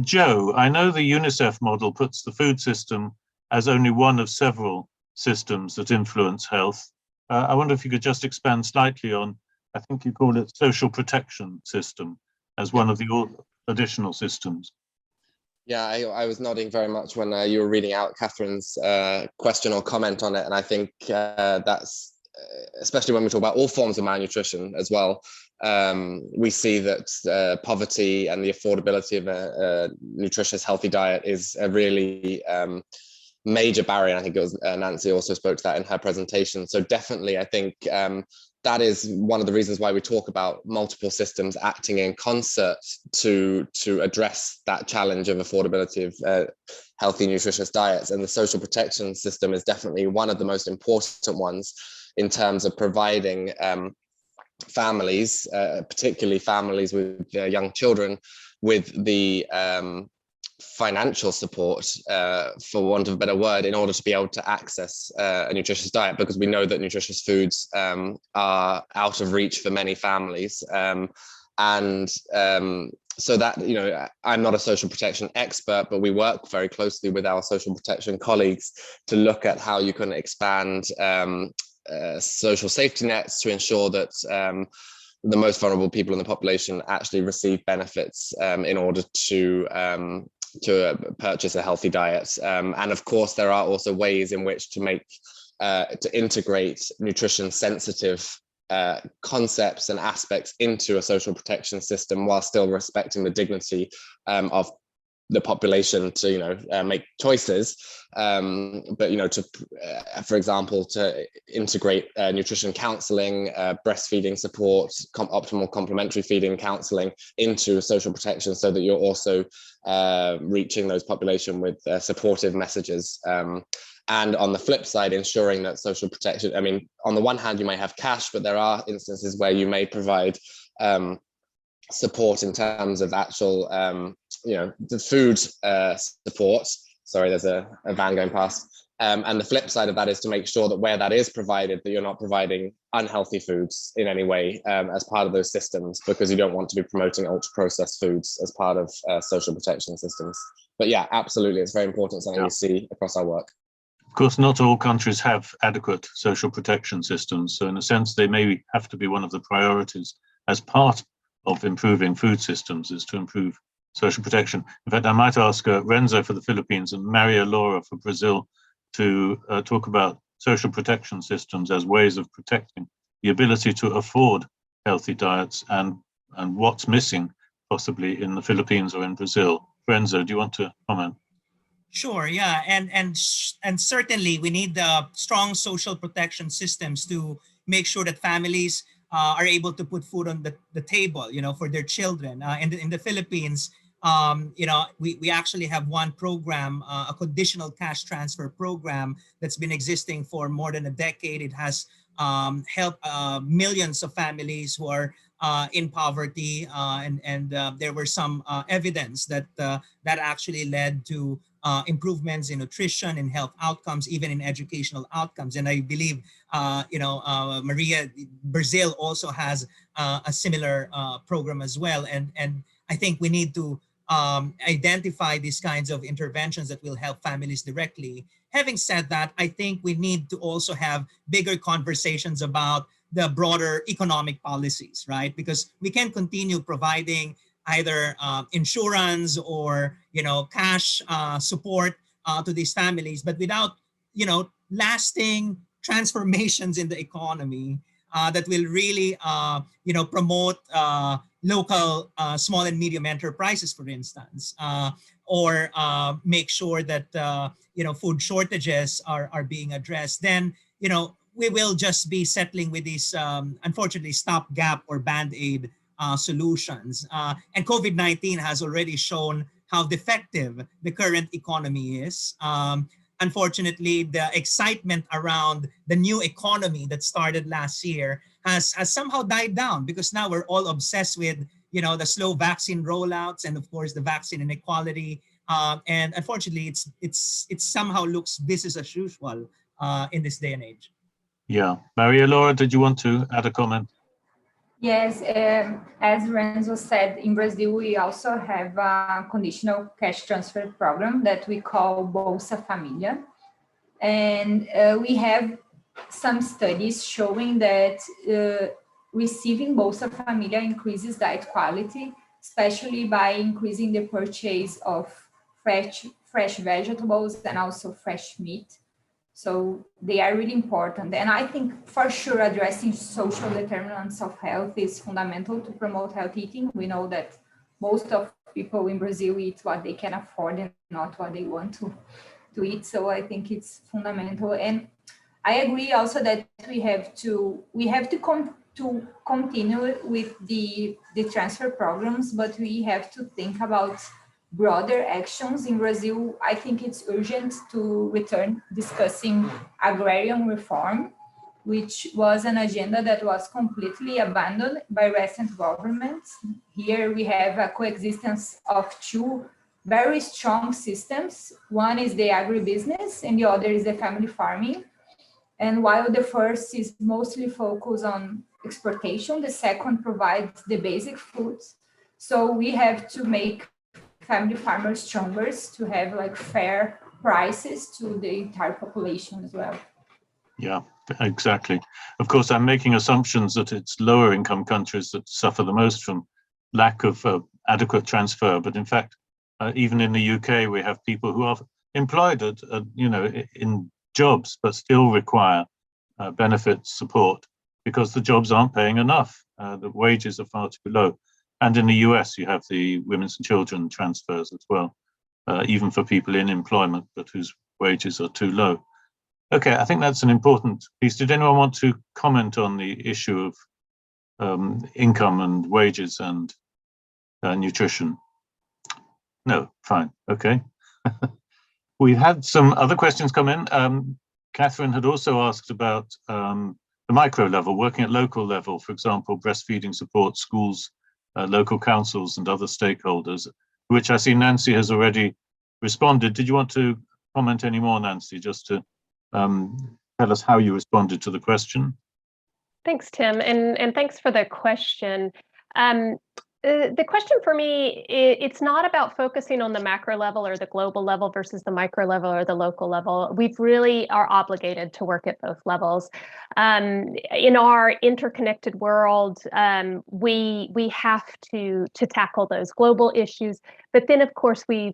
Joe, I know the UNICEF model puts the food system as only one of several systems that influence health. I wonder if you could just expand slightly on, I think you called it social protection system as one of the additional systems. Yeah, I was nodding very much when you were reading out Catherine's question or comment on it, and I think that's especially when we talk about all forms of malnutrition as well. We see that poverty and the affordability of a nutritious, healthy diet is a really major barrier. I think it was Nancy also spoke to that in her presentation. So definitely, I think that is one of the reasons why we talk about multiple systems acting in concert to address that challenge of affordability of healthy, nutritious diets. And the social protection system is definitely one of the most important ones in terms of providing families, particularly families with young children, with the financial support, for want of a better word, in order to be able to access a nutritious diet, because we know that nutritious foods are out of reach for many families. So that, I'm not a social protection expert, but we work very closely with our social protection colleagues to look at how you can expand social safety nets to ensure that the most vulnerable people in the population actually receive benefits in order to purchase a healthy diet. And of course, there are also ways in which to integrate nutrition sensitive concepts and aspects into a social protection system while still respecting the dignity of the population to make choices, but for example, to integrate nutrition counseling, breastfeeding support, optimal complementary feeding counseling into social protection, so that you're also reaching those population with supportive messages. And on the flip side, ensuring that social protection, on the one hand, you may have cash, but there are instances where you may provide support in terms of actual, the food support. Sorry, there's a van going past. And the flip side of that is to make sure that where that is provided, that you're not providing unhealthy foods in any way as part of those systems, because you don't want to be promoting ultra-processed foods as part of social protection systems. But yeah, absolutely, it's very important, something we see across our work. Of course, not all countries have adequate social protection systems. So in a sense, they may have to be one of the priorities as part of improving food systems, is to improve social protection. In fact, I might ask Renzo for the Philippines and Maria Laura for Brazil to talk about social protection systems as ways of protecting the ability to afford healthy diets, and what's missing possibly in the Philippines or in Brazil. Renzo, do you want to comment? Sure, yeah, and certainly we need strong social protection systems to make sure that families are able to put food on the table, for their children. In the Philippines, we actually have one program, a conditional cash transfer program that's been existing for more than a decade. It has helped millions of families who are in poverty, and there were some evidence that that actually led to improvements in nutrition and health outcomes, even in educational outcomes. And I believe, Brazil also has a similar program as well. And I think we need to identify these kinds of interventions that will help families directly. Having said that, I think we need to also have bigger conversations about the broader economic policies, right? Because we can continue providing either insurance or cash support to these families, but without lasting transformations in the economy that will really promote local small and medium enterprises, for instance, or make sure that food shortages are being addressed, then we will just be settling with these unfortunately stopgap or band-aid solutions. And COVID-19 has already shown how defective the current economy is. Unfortunately, the excitement around the new economy that started last year has somehow died down, because now we're all obsessed with the slow vaccine rollouts and of course the vaccine inequality. And unfortunately, it somehow looks business as usual in this day and age. Yeah, Maria Laura, did you want to add a comment? Yes, as Renzo said, in Brazil, we also have a conditional cash transfer program that we call Bolsa Família. And we have some studies showing that receiving Bolsa Família increases diet quality, especially by increasing the purchase of fresh vegetables and also fresh meat. So they are really important. And I think for sure addressing social determinants of health is fundamental to promote healthy eating. We know that most of people in Brazil eat what they can afford and not what they want to eat. So I think it's fundamental. And I agree also that we have to continue with the transfer programs, but we have to think about broader actions in Brazil. I think it's urgent to return discussing agrarian reform, which was an agenda that was completely abandoned by recent governments. Here we have a coexistence of two very strong systems. One is the agribusiness and the other is the family farming. And while the first is mostly focused on exportation, the second provides the basic foods. So we have to make family farmers stronger to have like fair prices to the entire population as well. Yeah, exactly. Of course, I'm making assumptions that it's lower income countries that suffer the most from lack of adequate transfer. But in fact, even in the UK, we have people who are employed at, in jobs, but still require benefit support because the jobs aren't paying enough. The wages are far too low. And in the US, you have the women's and children transfers as well, even for people in employment, but whose wages are too low. Okay, I think that's an important piece. Did anyone want to comment on the issue of income and wages and nutrition? No, fine, okay. We've had some other questions come in. Catherine had also asked about the micro level, working at local level, for example, breastfeeding support, schools, local councils and other stakeholders, which I see Nancy has already responded. Did you want to comment any more, Nancy, just to tell us how you responded to the question? Thanks, Tim, and thanks for the question. The question for me, it's not about focusing on the macro level or the global level versus the micro level or the local level. We really are obligated to work at both levels. In our interconnected world, we have to tackle those global issues, but then of course we've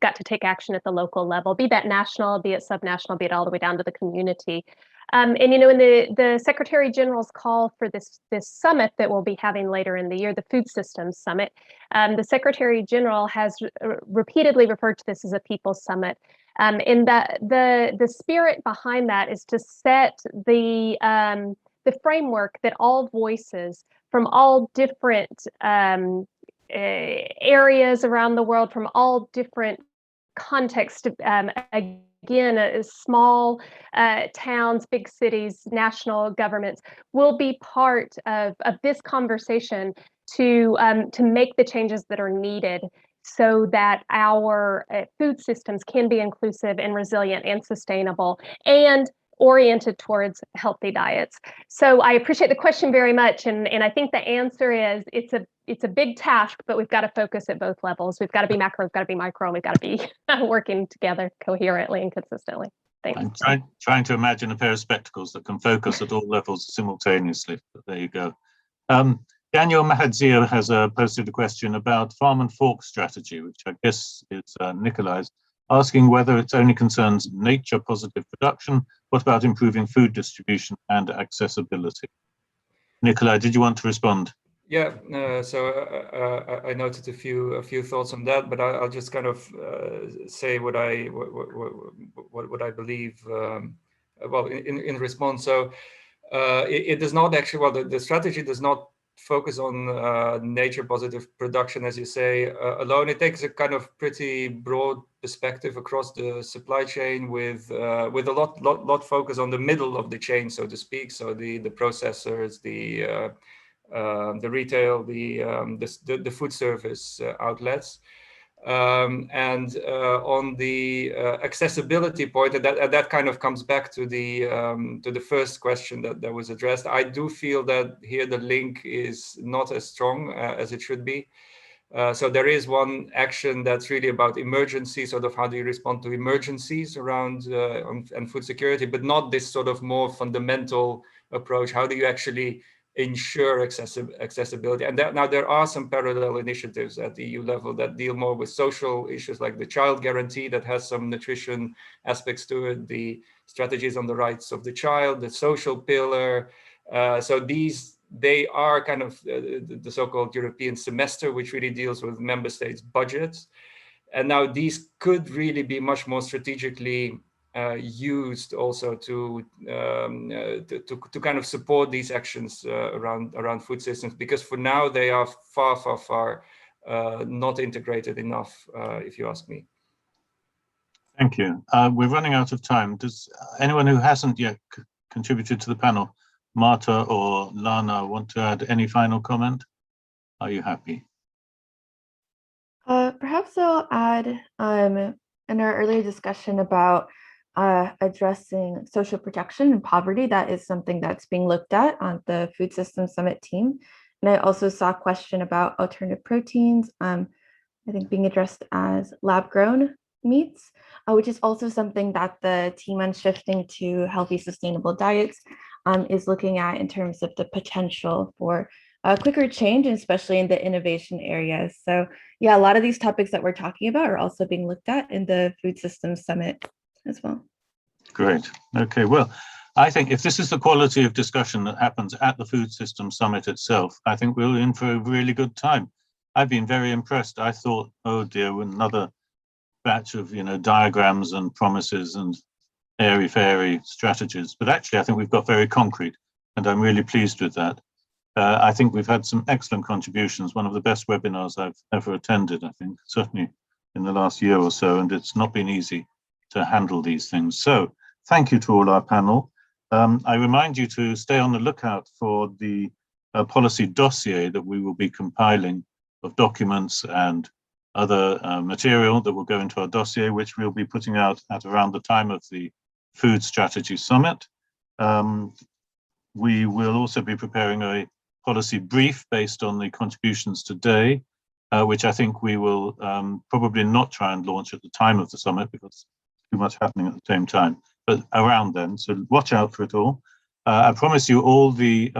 got to take action at the local level, be that national, be it subnational, be it all the way down to the community. And in the Secretary General's call for this summit that we'll be having later in the year, the Food Systems Summit, the Secretary General has repeatedly referred to this as a People's Summit. And the spirit behind that is to set the framework that all voices from all different areas around the world, from all different contexts, again, small towns, big cities, national governments will be part of this conversation to make the changes that are needed so that our food systems can be inclusive and resilient and sustainable and oriented towards healthy diets. So I appreciate the question very much, and I think the answer is it's a big task, but we've got to focus at both levels. We've got to be macro, we've got to be micro, and we've got to be working together coherently and consistently. Thanks. I'm trying to imagine a pair of spectacles that can focus at all levels simultaneously, but there you go. Daniel Mahadzia has posted a question about farm and fork strategy, which I guess is Nikolai's, asking whether it only concerns nature positive production. What about improving food distribution and accessibility? Nikolai, did you want to respond? Yeah, I noted a few thoughts on that, but I'll just kind of say what I believe. Well, in response, so it does not actually. Well, the strategy does not focus on nature positive production, as you say, alone. It takes a kind of pretty broad perspective across the supply chain with a lot focus on the middle of the chain, so to speak. So the processors, the retail, the food service outlets, and on the accessibility point, and that kind of comes back to the first question that was addressed. I do feel that here the link is not as strong as it should be. So there is one action that's really about emergency, sort of how do you respond to emergencies around and food security, but not this sort of more fundamental approach. How do you actually ensure accessibility? And now there are some parallel initiatives at the EU level that deal more with social issues, like the child guarantee that has some nutrition aspects to it, the strategies on the rights of the child, the social pillar. So they are kind of the so-called European semester, which really deals with member states' budgets. And now these could really be much more strategically used also to kind of support these actions around food systems, because for now they are far not integrated enough, if you ask me. Thank you. We're running out of time. Does anyone who hasn't yet contributed to the panel, Marta or Lana, want to add any final comment? Are you happy? Perhaps I'll add in our earlier discussion about addressing social protection and poverty. That is something that's being looked at on the Food Systems Summit team. And I also saw a question about alternative proteins, I think being addressed as lab-grown meats, which is also something that the team on shifting to healthy, sustainable diets is looking at in terms of the potential for quicker change, and especially in the innovation areas. So yeah, a lot of these topics that we're talking about are also being looked at in the Food Systems Summit as well. Great. Okay, well, I think if this is the quality of discussion that happens at the Food Systems Summit itself, I think we're in for a really good time. I've been very impressed. I thought, oh dear, another batch of diagrams and promises and airy-fairy strategies. But actually, I think we've got very concrete, and I'm really pleased with that. I think we've had some excellent contributions, one of the best webinars I've ever attended, I think, certainly in the last year or so, and it's not been easy to handle these things. So thank you to all our panel. I remind you to stay on the lookout for the policy dossier that we will be compiling of documents and other material that will go into our dossier, which we'll be putting out at around the time of the Food Strategy Summit. We will also be preparing a policy brief based on the contributions today, which I think we will probably not try and launch at the time of the summit because too much happening at the same time, but around then. So watch out for it all. I promise you all the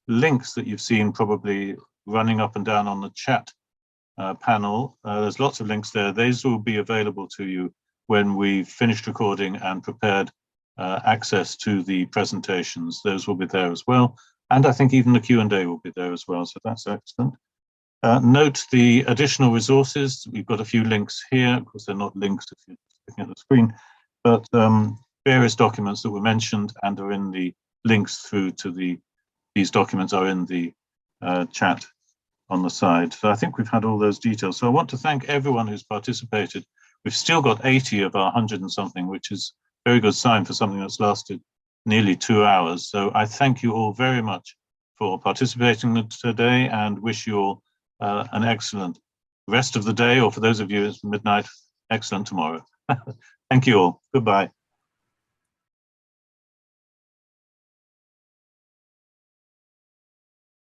links that you've seen probably running up and down on the chat panel. There's lots of links there. These will be available to you when we've finished recording and prepared access to the presentations. Those will be there as well. And I think even the Q&A will be there as well. So that's excellent. Note the additional resources. We've got a few links here. Of course, they're not links if you're looking at the screen, but various documents that were mentioned and are in the links through to these documents are in the chat on the side. So I think we've had all those details. So I want to thank everyone who's participated. We've still got 80 of our 100 and something, which is a very good sign for something that's lasted nearly 2 hours. So I thank you all very much for participating today and wish you all an excellent rest of the day, or for those of you it's midnight, excellent tomorrow. Thank you all. Goodbye.